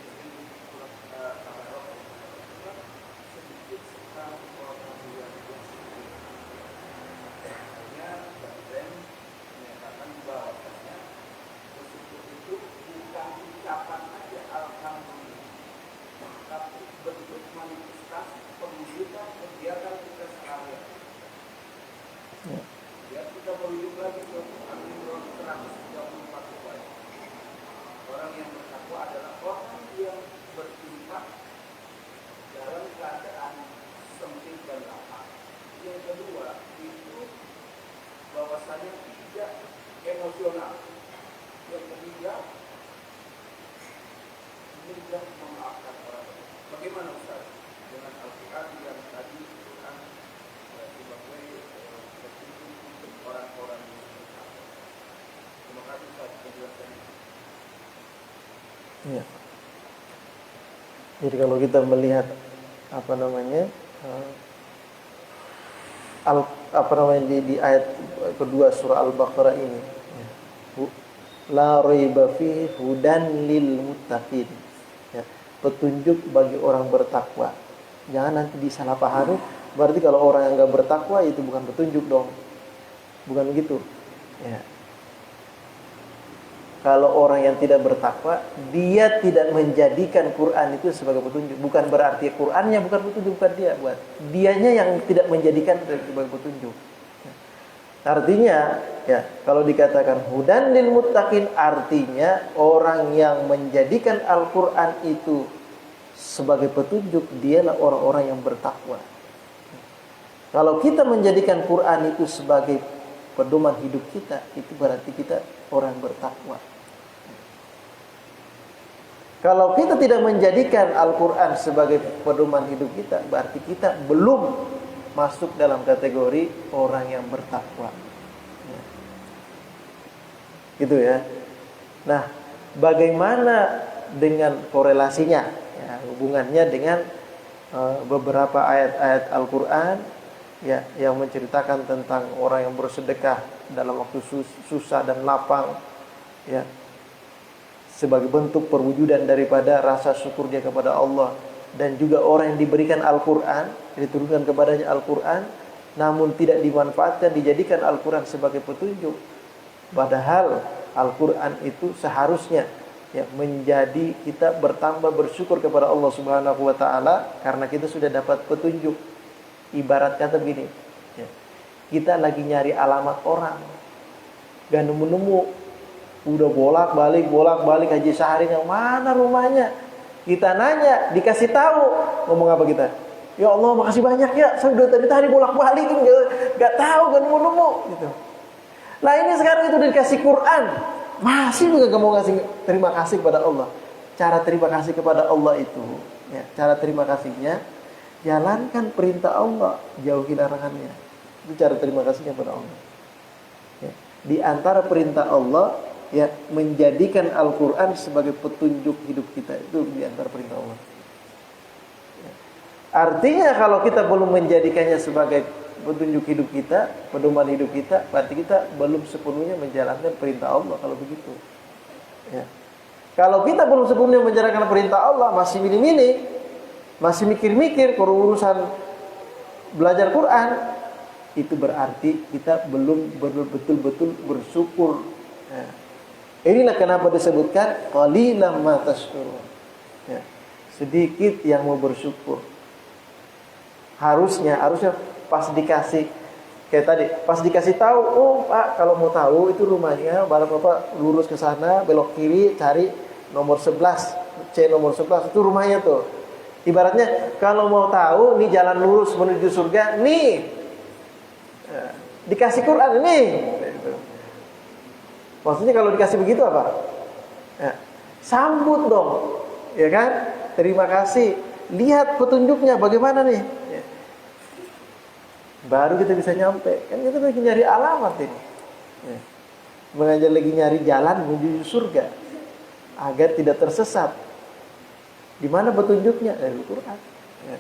Ya. Jadi kalau kita melihat di ayat kedua surah Al-Baqarah ini, ya. La raiba fihi hudan lil muttaqin. Ya. Petunjuk bagi orang bertakwa. Jangan nanti disalahpahami, berarti kalau orang yang enggak bertakwa itu bukan petunjuk dong. Bukan begitu. Ya. Kalau orang yang tidak bertakwa, dia tidak menjadikan Quran itu sebagai petunjuk. Bukan berarti Qurannya bukan petunjuk, bukan dia buat. Dianya yang tidak menjadikan sebagai petunjuk. Artinya, ya, kalau dikatakan hudan lil muttaqin, artinya orang yang menjadikan Al-Quran itu sebagai petunjuk, dialah orang-orang yang bertakwa. Kalau kita menjadikan Quran itu sebagai pedoman hidup kita, itu berarti kita orang bertakwa. Kalau kita tidak menjadikan Al-Quran sebagai pedoman hidup kita, berarti kita belum masuk dalam kategori orang yang bertakwa. Ya. Gitu ya. Nah, bagaimana dengan korelasinya? Ya, hubungannya dengan beberapa ayat-ayat Al-Quran, ya, yang menceritakan tentang orang yang bersedekah dalam waktu susah dan lapang, ya, sebagai bentuk perwujudan daripada rasa syukur dia kepada Allah. Dan juga orang yang diberikan Al-Quran, diturunkan kepadanya Al-Quran, namun tidak dimanfaatkan, dijadikan Al-Quran sebagai petunjuk. Padahal Al-Quran itu seharusnya, ya, menjadi kita bertambah bersyukur kepada Allah Subhanahu wa Ta'ala, karena kita sudah dapat petunjuk. Ibarat kata begini, ya, kita lagi nyari alamat orang, gak nemu-nemu, udah bolak-balik Haji Syahrin yang mana rumahnya. Kita nanya, dikasih tahu, ngomong apa kita? Ya Allah, makasih banyak ya, saya udah tadi bolak-balik gak tahu, gak nemu-nemu gitu. Nah ini sekarang itu dikasih Quran, masih juga gak mau ngasih terima kasih kepada Allah. Cara terima kasih kepada Allah itu, ya, cara terima kasihnya, jalankan perintah Allah, jauhi larangannya. Itu cara terima kasihnya kepada Allah. Ya. Di antara perintah Allah, ya, menjadikan Al-Quran sebagai petunjuk hidup kita, itu di antara perintah Allah. Ya. Artinya kalau kita belum menjadikannya sebagai petunjuk hidup kita, pedoman hidup kita, berarti kita belum sepenuhnya menjalankan perintah Allah. Kalau begitu, ya. Kalau kita belum sepenuhnya menjalankan perintah Allah, masih mini-mini, masih mikir-mikir urusan belajar Quran, itu berarti kita belum betul-betul bersyukur. Ya. Inilah kenapa disebutkan qalilan ma tashkurun. Ya. Sedikit yang mau bersyukur. Harusnya pas dikasih kayak tadi, pas dikasih tahu, oh Pak, kalau mau tahu itu rumahnya, Bapak lurus ke sana, belok kiri, cari nomor 11, C nomor 11, itu rumahnya tuh. Ibaratnya kalau mau tahu nih jalan lurus menuju surga, nih. Ya. Dikasih Quran nih. Gitu. Maksudnya kalau dikasih begitu apa? Ya, sambut dong, ya kan? Terima kasih. Lihat petunjuknya bagaimana nih? Ya. Baru kita bisa nyampe. Kan kita lagi nyari alamat ini. Ya. Mengajar lagi nyari jalan menuju surga agar tidak tersesat. Di mana petunjuknya? Dari Al-Quran. Ya.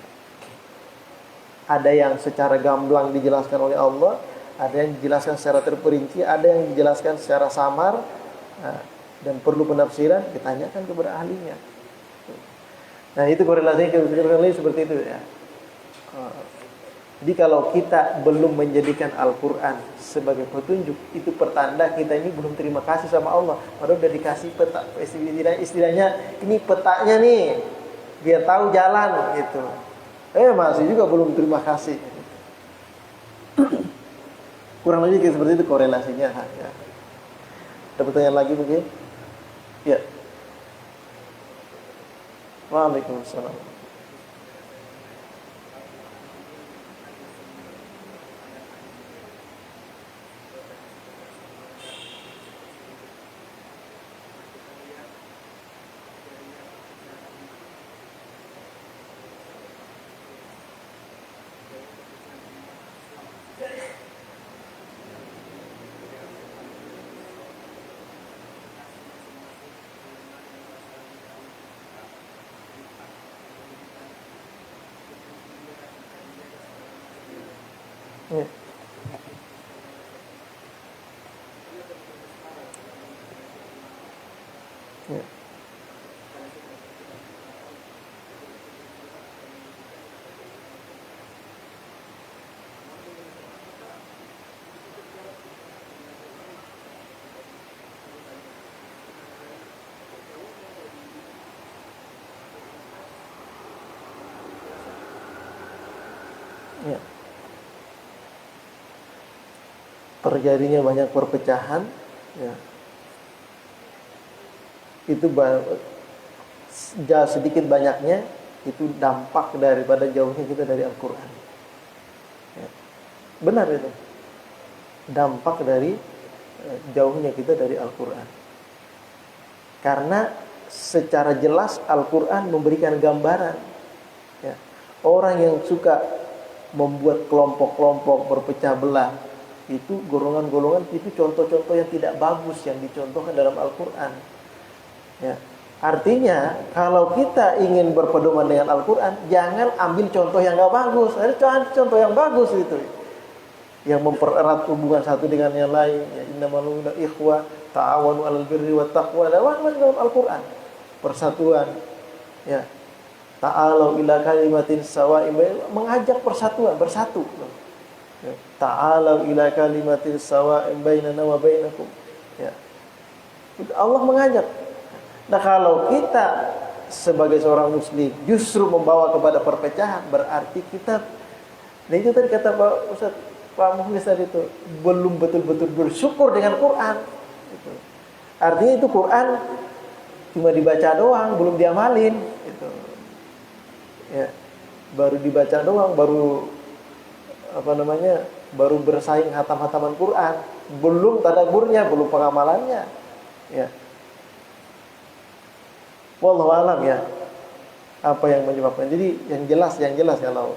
Ada yang secara gamblang dijelaskan oleh Allah, Ada yang dijelaskan secara terperinci, ada yang dijelaskan secara samar, dan perlu penafsiran, ditanyakan kepada ahlinya. Nah, itu korelasinya seperti itu ya. Jadi kalau kita belum menjadikan Al-Quran sebagai petunjuk, itu pertanda kita ini belum terima kasih sama Allah. Padahal udah dikasih peta, istilahnya ini petanya nih, biar tahu jalan gitu. Masih juga belum terima kasih. Kurang lebih seperti itu korelasinya. Ya. Ada pertanyaan lagi mungkin? Ya. Waalaikumsalam. Ya. Ya. Ya. Terjadinya banyak perpecahan, ya. Itu sedikit banyaknya itu dampak daripada jauhnya kita dari Al-Quran. Ya. Benar itu, dampak dari jauhnya kita dari Al-Quran. Karena secara jelas Al-Quran memberikan gambaran, ya. Orang yang suka membuat kelompok-kelompok berpecah belah, itu golongan-golongan, itu contoh-contoh yang tidak bagus yang dicontohkan dalam Al-Quran. Ya. Artinya kalau kita ingin berpedoman dengan Al-Quran, jangan ambil contoh yang gak bagus. Ada contoh yang bagus itu, yang mempererat hubungan satu dengan yang lain. Ya, innamal mu'minuna ikhwah, ta'awanu 'alal birri wat taqwa. Dalam Al-Quran persatuan. Ya. Ta'alau ila kalimatin sawa'in, mengajak persatuan, bersatu. Ya. Ta'alau ila kalimatin sawa'in bainana wa bainakum. Ya. Allah mengajak. Nah, kalau kita sebagai seorang muslim justru membawa kepada perpecahan, berarti kita, nah itu tadi kata Pak Mukhlis tadi itu, belum betul-betul bersyukur dengan Quran. Gitu. Artinya itu Quran cuma dibaca doang, belum diamalin. Gitu. Ya, baru dibaca doang, baru bersaing hatam-hataman Quran, belum tadabburnya, belum pengamalannya. Ya. Wallahu alam ya, apa yang menyebabkan. Jadi yang jelas kalau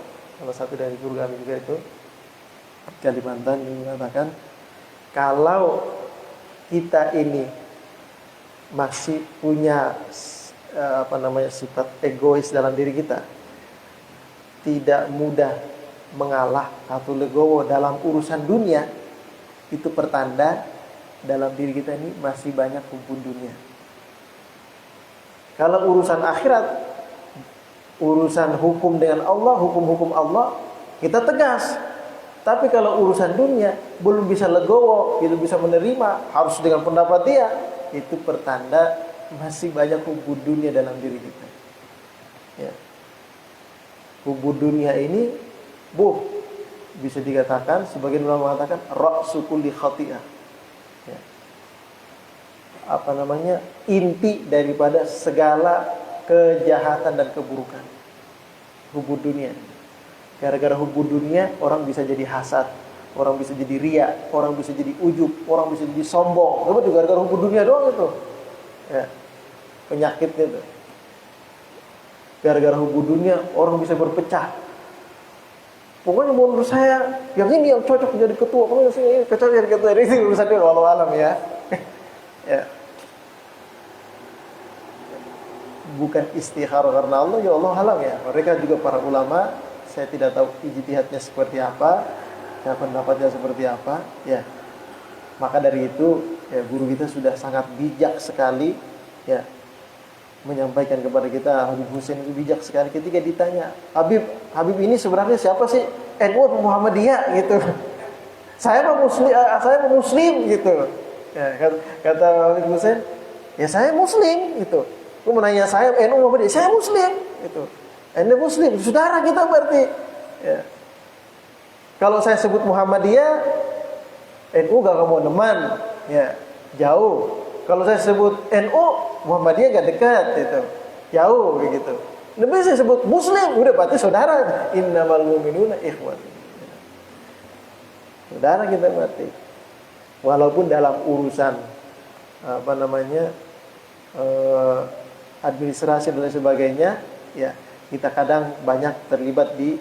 satu dari guru kami juga itu Kalimantan mengatakan, kalau kita ini masih punya sifat egois dalam diri kita, tidak mudah mengalah atau legowo dalam urusan dunia, itu pertanda dalam diri kita ini masih banyak hubungan dunia. Kalau urusan akhirat, urusan hukum dengan Allah, hukum-hukum Allah, kita tegas. Tapi kalau urusan dunia, belum bisa legowo, belum bisa menerima, harus dengan pendapat dia, itu pertanda masih banyak hubungan dunia dalam diri kita. Ya. Hubungan dunia ini, bisa dikatakan, sebagian ulama mengatakan, ra'su kulli khati'ah. Ya. Inti daripada segala kejahatan dan keburukan. Hubud dunia. Gara-gara hubud dunia, orang bisa jadi hasad, orang bisa jadi riya, orang bisa jadi ujub, orang bisa jadi sombong. Itu juga gara-gara hubud dunia doang itu. Ya. Penyakitnya itu. Gara-gara hubud dunia, orang bisa berpecah. Pokoknya menurut saya, yang ini yang cocok jadi ketua, pokoknya ini cocok jadi ketua. Ini urusan dia, wallahu alam ya. Ya. Bukan istikharah karena Allah, ya Allah alam ya. Mereka juga para ulama, saya tidak tahu ijtihadnya seperti apa. ya pendapatnya seperti apa, ya. Maka dari itu ya guru kita sudah sangat bijak sekali ya menyampaikan kepada kita. Habib Hussein itu bijak sekali ketika ditanya, Habib ini sebenarnya siapa sih? NU atau Muhammadiyah gitu. Saya muslim gitu. Ya, kata Habib Hussein, ya saya muslim gitu. Lu menanya saya NU Muhammadiyah, saya muslim gitu. Anda muslim, saudara kita berarti. Ya. Kalau saya sebut Muhammadiyah, NU gak mau teman, ya jauh. Kalau saya sebut NU, Muhammadiyah gak dekat, gitu, jauh begitu. Lebih saya sebut Muslim, udah berarti saudara. Innamal mu'minuna ikhwat. Saudara kita berarti. Walaupun dalam urusan administrasi dan sebagainya, ya kita kadang banyak terlibat di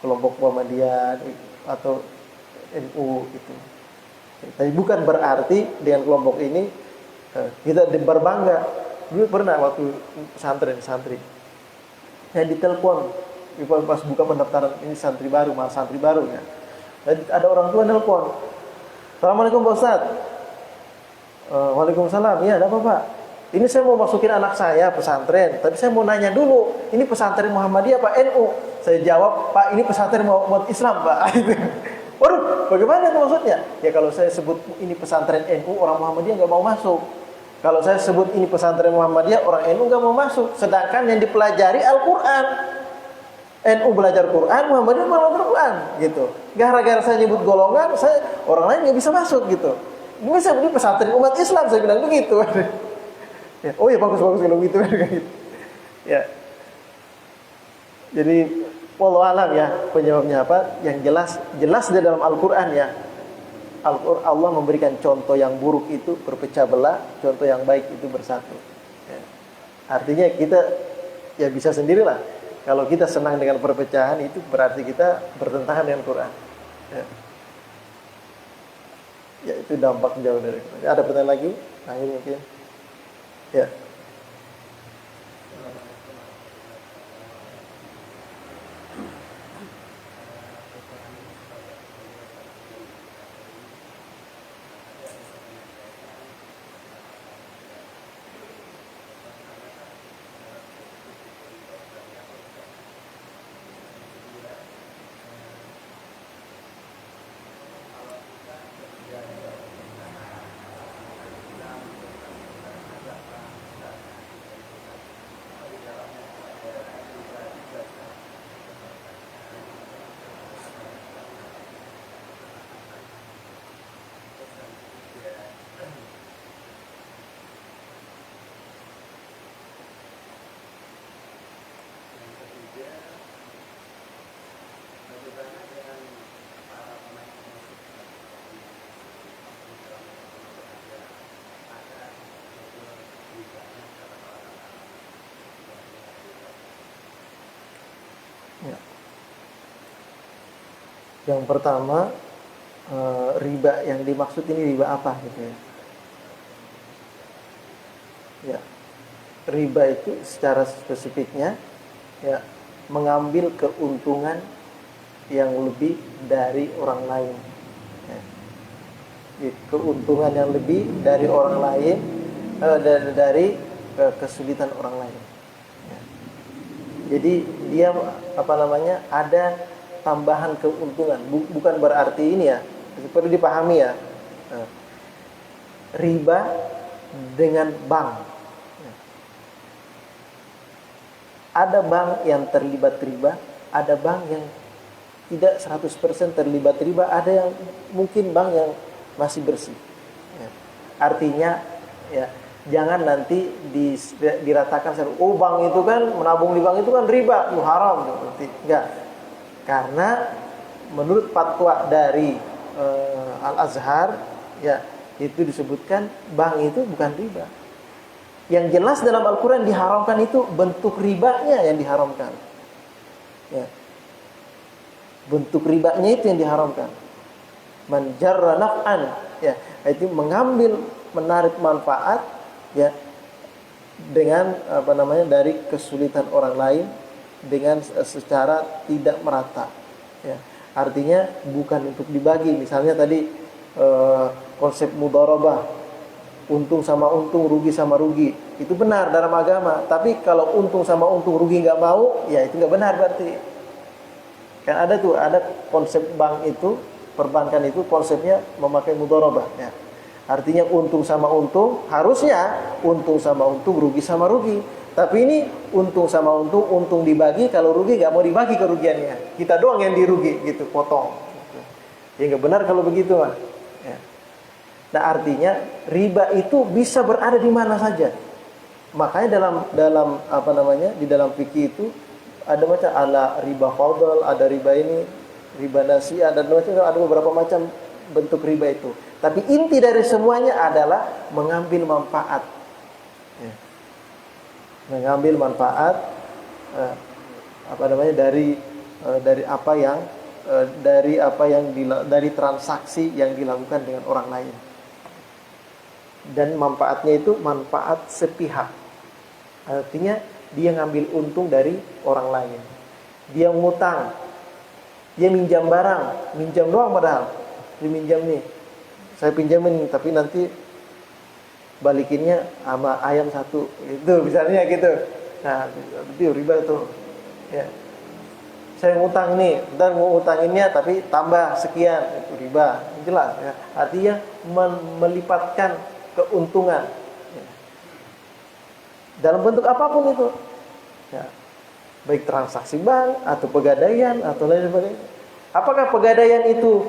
kelompok Muhammadiyah atau NU itu. Tapi bukan berarti dengan kelompok ini kita berbangga. Dulu pernah waktu santri, saya ditelepon pas buka pendaftaran ini santri baru ya. Jadi ada orang tua nelpon, Assalamualaikum Pak Ustaz. Waalaikumsalam. Ya ada apa Pak? Ini saya mau masukin anak saya pesantren, tapi saya mau nanya dulu, ini pesantren Muhammadiyah apa NU? Saya jawab, Pak ini pesantren umat Islam Pak. Waduh, bagaimana itu maksudnya? Ya kalau saya sebut ini pesantren NU, orang Muhammadiyah nggak mau masuk. Kalau saya sebut ini pesantren Muhammadiyah, orang NU nggak mau masuk. Sedangkan yang dipelajari Al-Quran. NU belajar Quran, Muhammadiyah belajar Quran, gitu. Gara-gara saya nyebut golongan, orang lain nggak bisa masuk, gitu. Ini pesantren umat Islam, saya bilang begitu. Ya, oh ya bagus kalau gitu. Ya. Jadi wallahu alam ya penyebabnya apa? Yang jelas di dalam Al-Qur'an ya. Allah memberikan contoh yang buruk itu berpecah belah, contoh yang baik itu bersatu. Ya. Artinya kita ya bisa sendirilah. Kalau kita senang dengan perpecahan itu berarti kita bertentangan dengan Quran. Ya. Ya itu dampak jauh dari. Ada pertanyaan lagi? Akhir mungkin. Ya. Ya. Yang pertama riba yang dimaksud ini riba apa gitu ya? Ya, riba itu secara spesifiknya ya mengambil keuntungan yang lebih dari orang lain. Ya. Keuntungan yang lebih dari orang lain dari kesulitan orang lain. Jadi dia ada tambahan keuntungan, bukan berarti ini ya, perlu dipahami ya. Riba dengan bank. Ada bank yang terlibat riba, ada bank yang tidak 100% terlibat riba, ada yang mungkin bank yang masih bersih. Artinya ya jangan nanti diratakan oh bank itu kan menabung di bank itu kan riba, itu haram gitu. Enggak. Karena menurut fatwa dari Al-Azhar ya itu disebutkan bank itu bukan riba. Yang jelas dalam Al-Qur'an diharamkan itu bentuk ribanya yang diharamkan. Ya. Bentuk ribanya itu yang diharamkan. Man jarra naf'an ya, itu menarik manfaat ya dengan dari kesulitan orang lain dengan secara tidak merata ya. Artinya bukan untuk dibagi. Misalnya tadi konsep mudharabah, untung sama untung, rugi sama rugi, itu benar dalam agama. Tapi kalau untung sama untung, rugi nggak mau, ya itu nggak benar berarti. Kan ada tuh, ada konsep bank itu, perbankan itu konsepnya memakai mudharabah. Ya. Artinya untung sama untung, harusnya untung sama untung, rugi sama rugi. Tapi ini untung sama untung, untung dibagi, kalau rugi nggak mau dibagi kerugiannya. Kita doang yang dirugi, gitu, potong. Ya nggak benar kalau begitu, Mas. Ya. Nah artinya riba itu bisa berada di mana saja. Makanya dalam apa namanya, di dalam fikih itu ada macam ala riba fadl, ada riba ini, riba nasi'ah, dan ada beberapa macam bentuk riba itu. Tapi inti dari semuanya adalah mengambil manfaat. Ya. Mengambil manfaat apa namanya, dari dari transaksi yang dilakukan dengan orang lain. Dan manfaatnya itu manfaat sepihak. Artinya dia ngambil untung dari orang lain. Dia ngutang, dia minjam barang, minjam doang padahal. Dia minjam nih, saya pinjamin, tapi nanti balikinnya sama ayam satu, itu misalnya gitu. Nah itu riba tuh. Ya. Saya ngutang nih, dan mau ngutanginnya tapi tambah sekian, itu riba, jelas. Ya. Artinya melipatkan keuntungan. Ya. Dalam bentuk apapun itu. Ya. Baik transaksi bank atau pegadaian atau lain sebagainya. Apakah pegadaian itu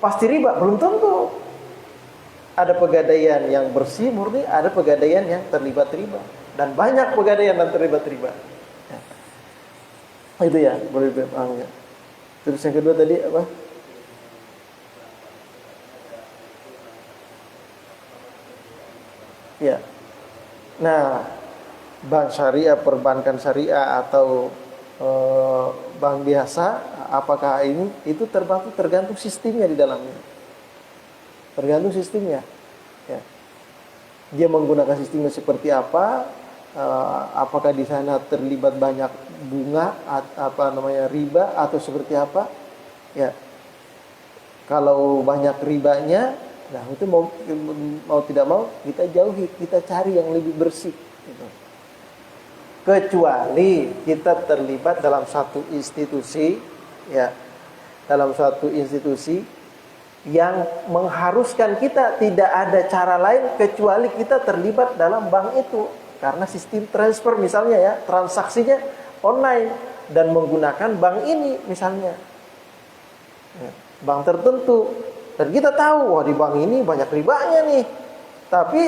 pasti riba? Belum tentu. Ada pegadaian yang bersih murni, ada pegadaian yang terlibat riba, dan banyak pegadaian yang terlibat riba. Ya. Itu ya, boleh dipaham ya. Terus yang kedua tadi apa? Ya. Nah, bank syariah, perbankan syariah atau bank biasa, apakah ini itu tergantung sistemnya di dalamnya. Tergantung sistemnya. Ya. Dia menggunakan sistemnya seperti apa? Apakah di sana terlibat banyak bunga, riba atau seperti apa? Ya. Kalau banyak ribanya, nah itu mau tidak mau kita jauhi, kita cari yang lebih bersih. Gitu. Kecuali kita terlibat dalam satu institusi, ya, dalam satu institusi yang mengharuskan kita tidak ada cara lain kecuali kita terlibat dalam bank itu, karena sistem transfer misalnya ya, transaksinya online dan menggunakan bank ini misalnya, ya, bank tertentu, dan kita tahu wah di bank ini banyak ribanya nih, tapi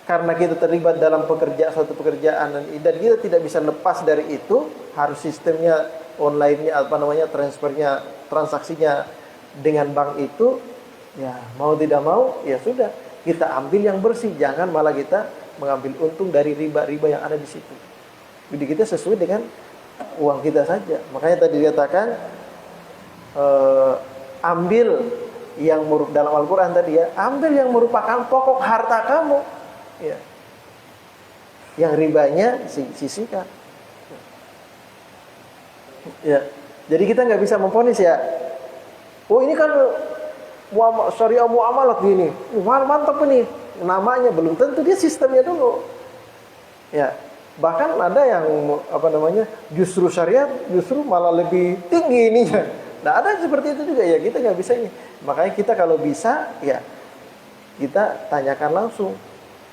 karena kita terlibat dalam suatu pekerjaan dan kita tidak bisa lepas dari itu, harus sistemnya online-nya transfernya, transaksinya dengan bank itu, ya mau tidak mau ya sudah, kita ambil yang bersih, jangan malah kita mengambil untung dari riba-riba yang ada di situ. Jadi kita sesuai dengan uang kita saja. Makanya tadi dikatakan ambil yang dalam Al-Quran tadi ya, ambil yang merupakan pokok harta kamu, ya, yang ribanya sisihkan. Ya, jadi kita nggak bisa memvonis ya. Oh ini kan syariah muamalat gini, mantap ini. Namanya belum tentu, dia sistemnya dulu. Ya, bahkan ada yang justru syariat justru malah lebih tinggi ininya. Nah ada seperti itu juga ya, kita nggak bisa ini. Makanya kita kalau bisa ya kita tanyakan langsung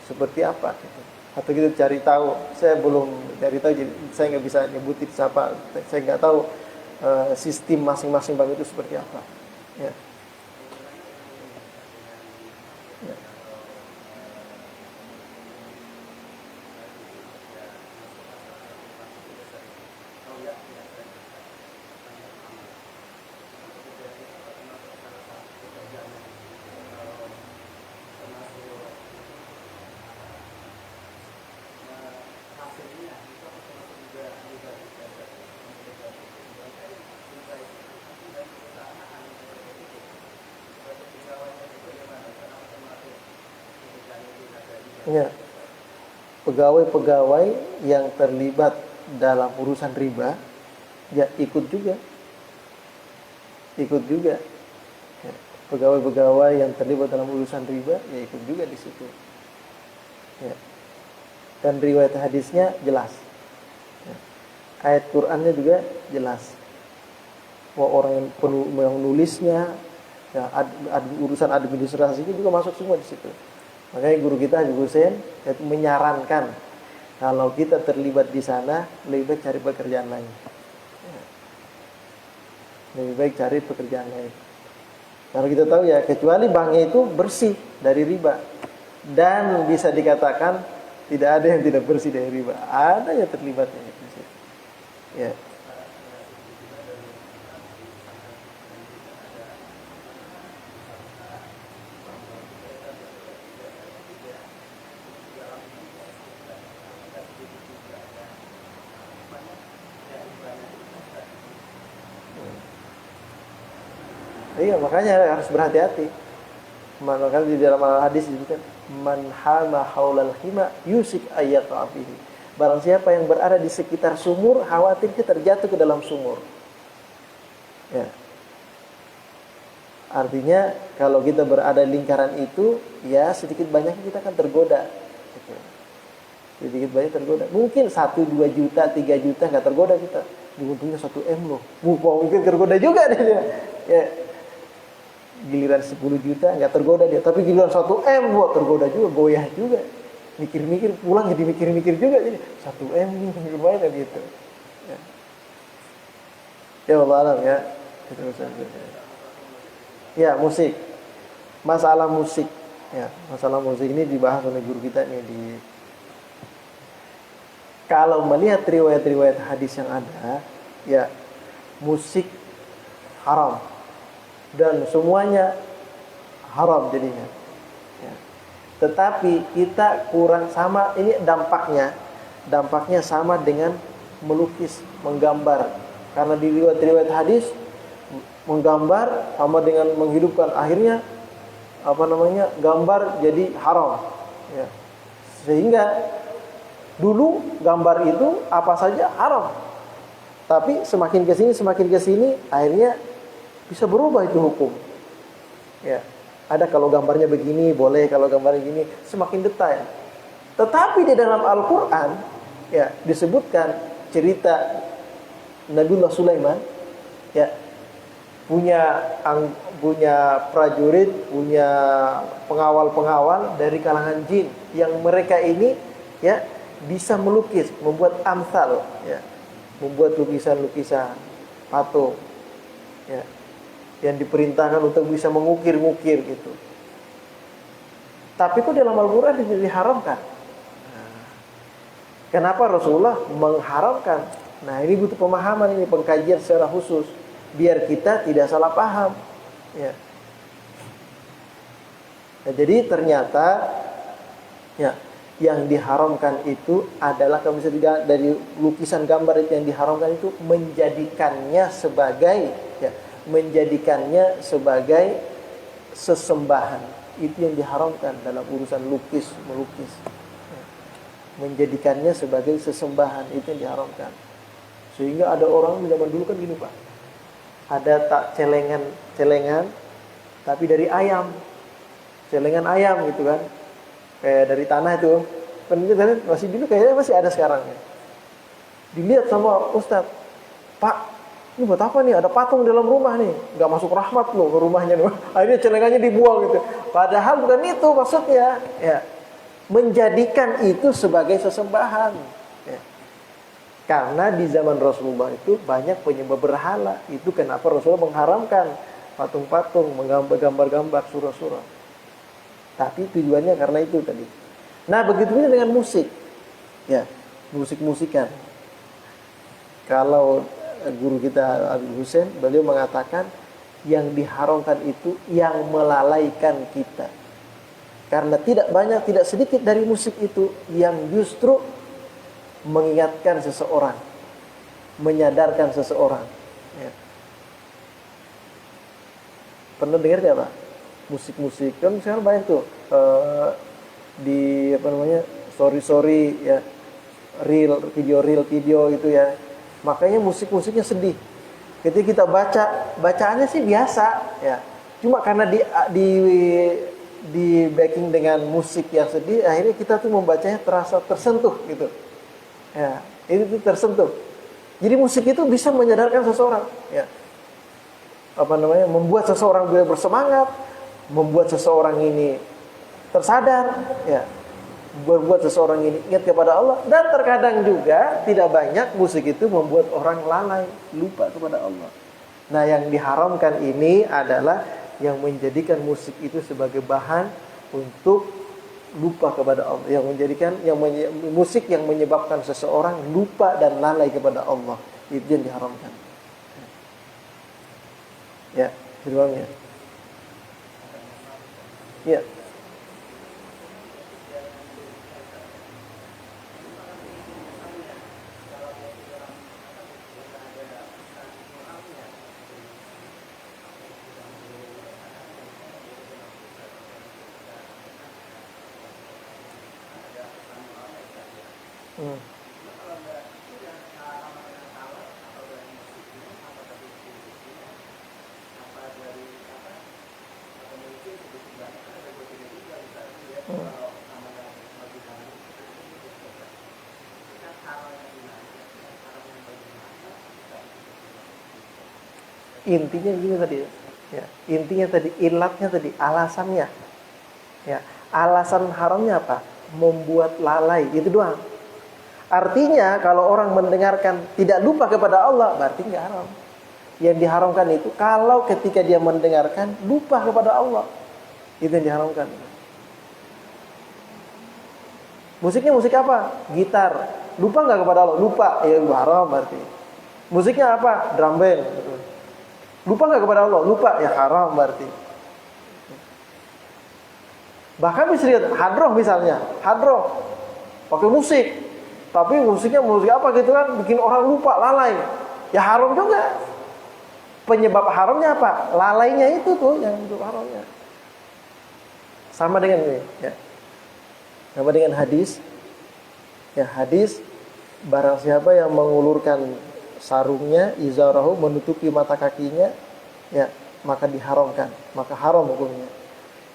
seperti apa gitu. Atau kita cari tahu. Saya belum cari tahu, jadi saya nggak bisa nyebutin siapa. Saya nggak tahu sistem masing-masing bank itu seperti apa. Ya. Ya. Ya. Pegawai-pegawai yang terlibat dalam urusan riba ya ikut juga. ikut juga. Ya. Pegawai-pegawai yang terlibat dalam urusan riba ya ikut juga di situ. Ya. Dan riwayat hadisnya jelas. Ya. Ayat Qur'annya juga jelas. Bahwa orang yang nulisnya, ya, urusan administrasinya juga masuk semua di situ. Makanya guru kita Habib Hussein menyarankan kalau kita terlibat di sana lebih baik cari pekerjaan lain. Ya. Lebih baik cari pekerjaan lain. Kalau kita tahu ya, kecuali banknya itu bersih dari riba. Dan bisa dikatakan tidak ada yang tidak bersih dari riba. Ada yang terlibatnya. Ya. Iya, makanya harus berhati-hati. Makanya di dalam hadis disebutkan man hama haulal hima yusik ayyaqafihi. Barang siapa yang berada di sekitar sumur khawatir dia terjatuh ke dalam sumur. Ya. Artinya kalau kita berada di lingkaran itu, ya sedikit banyaknya kita akan tergoda. Gitu. Sedikit banyak tergoda. Mungkin 1-2 juta, 3 juta nggak tergoda kita. Diuntungnya 1 M loh. Mungkin tergoda juga dia. Ya. Giliran 10 juta nggak tergoda dia, tapi giliran 1 M buat tergoda juga, goyah juga, mikir-mikir pulang jadi mikir-mikir juga, jadi 1 M nih lumayan gitu. Ya, ya Allah alam ya. Ya musik, masalah musik, ya masalah musik ini dibahas oleh guru kita nih di. Kalau melihat riwayat-riwayat hadis yang ada, ya musik haram. Dan semuanya haram jadinya. Ya. Tetapi kita kurang sama, ini dampaknya sama dengan melukis, menggambar. Karena di riwayat hadis menggambar sama dengan menghidupkan, akhirnya gambar jadi haram. Ya. Sehingga dulu gambar itu apa saja haram. Tapi semakin kesini akhirnya bisa berubah itu hukum. Ya, ada kalau gambarnya begini boleh, kalau gambarnya gini semakin detail. Tetapi di dalam Al-Qur'an ya disebutkan cerita Nabiullah Sulaiman ya punya prajurit, punya pengawal-pengawal dari kalangan jin yang mereka ini ya bisa melukis, membuat amsal ya, membuat lukisan-lukisan patung ya, yang diperintahkan untuk bisa mengukir-ngukir gitu. Tapi kok dalam Al-Quran diharamkan? Kenapa Rasulullah mengharamkan? Nah ini butuh pemahaman, ini pengkajian secara khusus biar kita tidak salah paham. Ya. Nah, jadi ternyata ya yang diharamkan itu adalah kalau misalnya dari lukisan gambar itu yang diharamkan itu menjadikannya sebagai sesembahan. Itu yang diharamkan dalam urusan melukis. Menjadikannya sebagai sesembahan itu yang diharamkan. Sehingga ada orang di zaman dulu kan gini Pak. Ada tak celengan tapi dari ayam. Celengan ayam gitu kan. Kayak dari tanah itu. Kan masih dulu kayaknya masih ada sekarang ya. Dilihat sama Ustadz, Pak, ini buat apa nih? Ada patung dalam rumah nih, nggak masuk rahmat loh ke rumahnya nih. Akhirnya celengannya dibuang gitu. Padahal bukan itu maksudnya. Ya, menjadikan itu sebagai sesembahan. Ya. Karena di zaman Rasulullah itu banyak penyembah berhala. Itu kenapa Rasulullah mengharamkan patung-patung, menggambar-gambar surah-surah. Tapi tujuannya karena itu tadi. Nah begitu juga dengan musik. Ya, musik-musikan. Kalau guru kita Habib Hussein, beliau mengatakan yang diharamkan itu yang melalaikan kita. Karena tidak sedikit dari musik itu yang justru mengingatkan seseorang, menyadarkan seseorang. Ya. Pernah dengar nggak Pak? Musik-musik kan sekarang banyak tuh di story ya, video itu ya. Makanya musik-musiknya sedih. Ketika kita baca, bacaannya sih biasa, ya. Cuma karena di backing dengan musik yang sedih, akhirnya kita tuh membacanya terasa tersentuh gitu. Ya, itu tersentuh. Jadi musik itu bisa menyadarkan seseorang, ya. Membuat seseorang bersemangat, membuat seseorang ini tersadar, ya. Membuat seseorang ini ingat kepada Allah. Dan terkadang juga tidak banyak musik itu membuat orang lalai, lupa kepada Allah. Nah, yang diharamkan ini adalah yang menjadikan musik itu sebagai bahan untuk lupa kepada Allah, musik yang menyebabkan seseorang lupa dan lalai kepada Allah, itu yang diharamkan. Ya, firman-Nya. Ya. Intinya gini tadi, ya. Intinya tadi, ilatnya tadi, alasannya. Ya, alasan haramnya apa? Membuat lalai, itu doang. Artinya kalau orang mendengarkan tidak lupa kepada Allah, berarti nggak haram. Yang diharamkan itu kalau ketika dia mendengarkan lupa kepada Allah, itu yang diharamkan. Musiknya musik apa? Gitar. Lupa nggak kepada Allah? Lupa, ya haram berarti. Musiknya apa? Drum band. Lupa nggak kepada Allah? Lupa, ya haram berarti. Bahkan bisa lihat hadroh misalnya, hadroh pakai musik, tapi musiknya musik apa gitu kan, bikin orang lupa, lalai, ya haram juga. Penyebab haramnya apa? Lalainya itu tuh yang untuk haramnya. Sama dengan ini, ya. Sama dengan hadis, ya hadis, barang siapa yang mengulurkan sarungnya, izarahu, menutupi mata kakinya, ya maka diharamkan, maka haram hukumnya.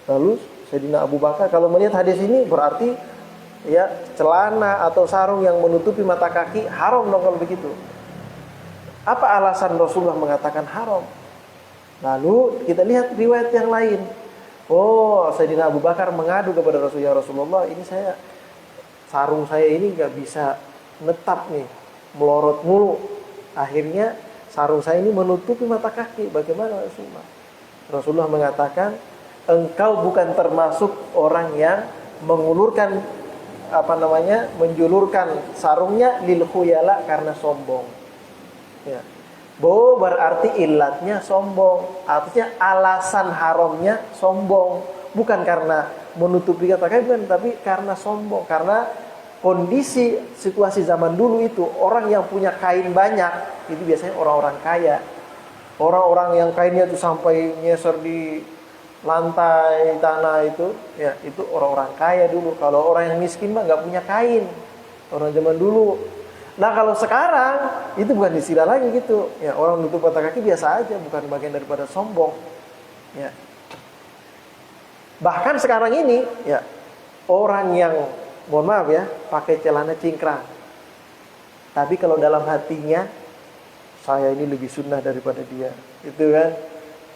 Lalu Sayyidina Abu Bakar kalau melihat hadis ini berarti ya celana atau sarung yang menutupi mata kaki haram dong kalau begitu. Apa alasan Rasulullah mengatakan haram? Lalu kita lihat riwayat yang lain. Oh, Sayyidina Abu Bakar mengadu kepada Rasulullah, ini sarung saya ini nggak bisa netap nih, melorot mulu. Akhirnya sarung saya ini menutupi mata kaki. Bagaimana Rasulullah? Rasulullah mengatakan, engkau bukan termasuk orang yang mengulurkan menjulurkan sarungnya lil khuyala karena sombong. Ya. Berarti ilatnya sombong. Artinya alasan haramnya sombong, bukan karena menutupi kata kaki, tapi karena sombong. Karena kondisi situasi zaman dulu itu orang yang punya kain banyak itu biasanya orang-orang kaya. Orang-orang yang kainnya itu sampai nyeser di lantai tanah itu, ya itu orang-orang kaya dulu. Kalau orang yang miskin mah nggak punya kain. Orang zaman dulu. Nah kalau sekarang itu bukan istilah lagi gitu. Ya orang nutup mata kaki biasa aja, bukan bagian daripada sombong. Ya. Bahkan sekarang ini, ya orang yang mohon maaf ya pakai celana cingkrang, tapi kalau dalam hatinya saya ini lebih sunnah daripada dia, itu kan.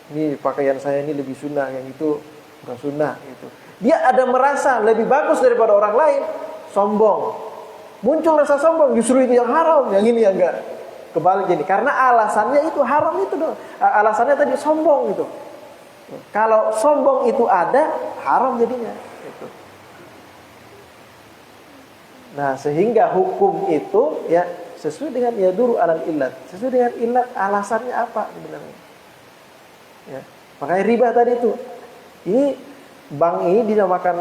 Ini pakaian saya ini lebih sunnah, yang itu bukan sunnah gitu. Dia ada merasa lebih bagus daripada orang lain, sombong. Muncul rasa sombong, justru itu yang haram, yang ini yang enggak. Kebalik ini, karena alasannya itu haram itu dong. Alasannya tadi sombong gitu. Kalau sombong itu ada, haram jadinya. Gitu. Nah, sehingga hukum itu ya sesuai dengan yaduru alal illat. Sesuai dengan illat, alasannya apa sebenarnya? Ya, makanya riba tadi itu. Ini bank ini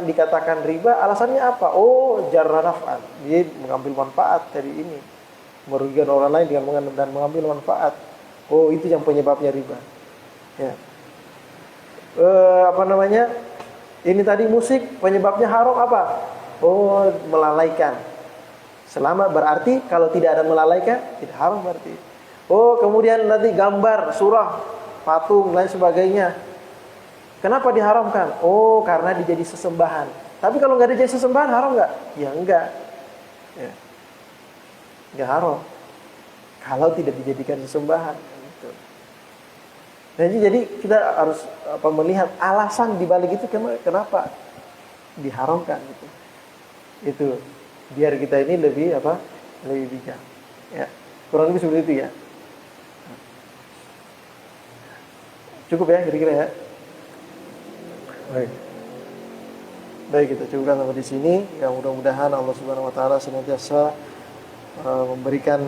dikatakan riba, alasannya apa? Oh, jarra naf'an. Dia mengambil manfaat dari ini. Merugikan orang lain dan mengambil manfaat. Oh, itu yang penyebabnya riba. Ya. Ini tadi musik penyebabnya haram apa? Oh, melalaikan. Selama berarti kalau tidak ada melalaikan, tidak haram berarti. Oh, kemudian nanti gambar, surah, patung, lain sebagainya. Kenapa diharamkan? Oh, karena dijadi sesembahan. Tapi kalau nggak dijadi sesembahan, haram nggak? Ya enggak. Ya, nggak haram. Kalau tidak dijadikan sesembahan. Gitu. Jadi kita harus melihat alasan dibalik itu kenapa diharamkan gitu. Itu biar kita ini lebih bijak. Ya, kurang lebih seperti itu ya. Cukup ya kira-kira ya. Baik, kita cukupkan sampai di sini. Ya, mudah-mudahan Allah Subhanahu wa taala senantiasa memberikan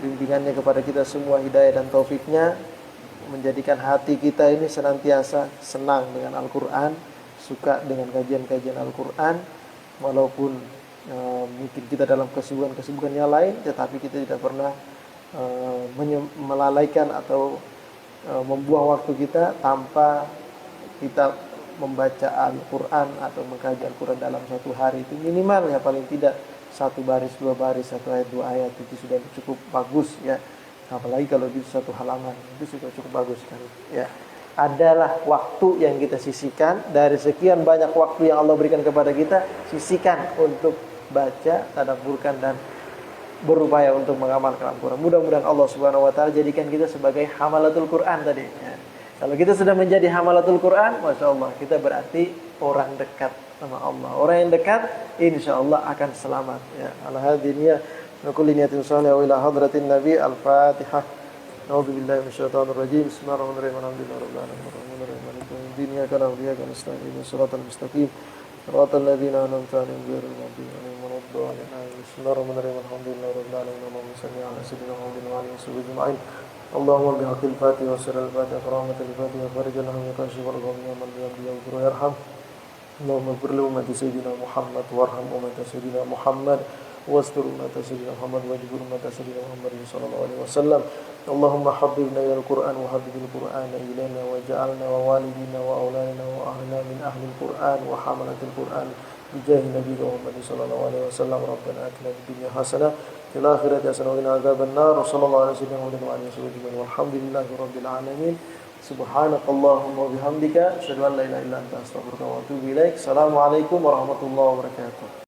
bimbingannya kepada kita semua, hidayah dan taufiknya, menjadikan hati kita ini senantiasa senang dengan Al-Quran, suka dengan kajian-kajian Al-Quran, walaupun mungkin kita dalam kesibukan-kesibukan yang lain, tetapi kita tidak pernah melalaikan atau membuang waktu kita tanpa kita membaca Al-Quran atau mengkaji Al-Quran dalam satu hari. Itu minimal ya, paling tidak 1 baris, 2 baris, 1 ayat, 2 ayat, itu sudah cukup bagus ya. Apalagi kalau di 1 halaman, itu sudah cukup bagus sekali ya. Adalah waktu yang kita sisihkan dari sekian banyak waktu yang Allah berikan kepada kita, sisihkan untuk baca, tadabburkan dan berupaya untuk mengamalkan Al-Quran. Mudah-mudahan Allah Subhanahu wa taala jadikan kita sebagai hamalatul Quran tadi ya. Kalau kita sudah menjadi hamalatul Quran, Masya Allah, kita berarti orang dekat sama Allah. Orang yang dekat, insya Allah akan selamat ya. Ala hadiniya kulli niyatin salihah wa ila hadratin nabi. Al-Fatihah. A'udzubillahi minasyaitonir rajim. Bismillahirrahmanirrahim. Alhamdulillahirabbil alamin. Arrahmanirrahim. Maliki yaumiddin. Iyyaka na'budu wa iyyaka nasta'in. Shiratal mustaqim. Shiratal ladzina an'amta 'alaihim ghairil maghdubi 'alaihim waladdallin. Bismillahirrahmanirrahim. Alhamdulillahirabbil alamin. Allahumma shalli 'ala sayyidina Muhammadin wa alihi wasallam ajma'in. Allahumma bihaqqil Fatihah wa sirril Fatihah karamatil Fatihah farijal hammi kashifal ghammi man yaghfir wa yarham. Allahumma ighfir li ummati sayyidina Muhammad warham ummati sayyidina Muhammad wastur ummati sayyidina Muhammad wajbur ummati sayyidina Muhammad sallallahu alaihi wasallam. Allahumma habbibna ilal Qur'an wa habbibil Qur'ana ilaina waj'alna wa walidina wa auladina wa ahlina min ahlil Qur'an wa hamalatil Qur'an bijahi Nabi Muhammad sallallahu alaihi wasallam. Rabbana atina fid dunya hasanah fil akhirati hasanah wa qina adzabannar. Sallallahu alaihi wasallam wa alihi wasallam. Walhamdulillahi rabbil alamin. Subhanakallahumma wa bihamdika asyhadu an la ilaha illa anta astaghfiruka wa atubu ilaik. Assalamualaikum warahmatullahi wabarakatuh.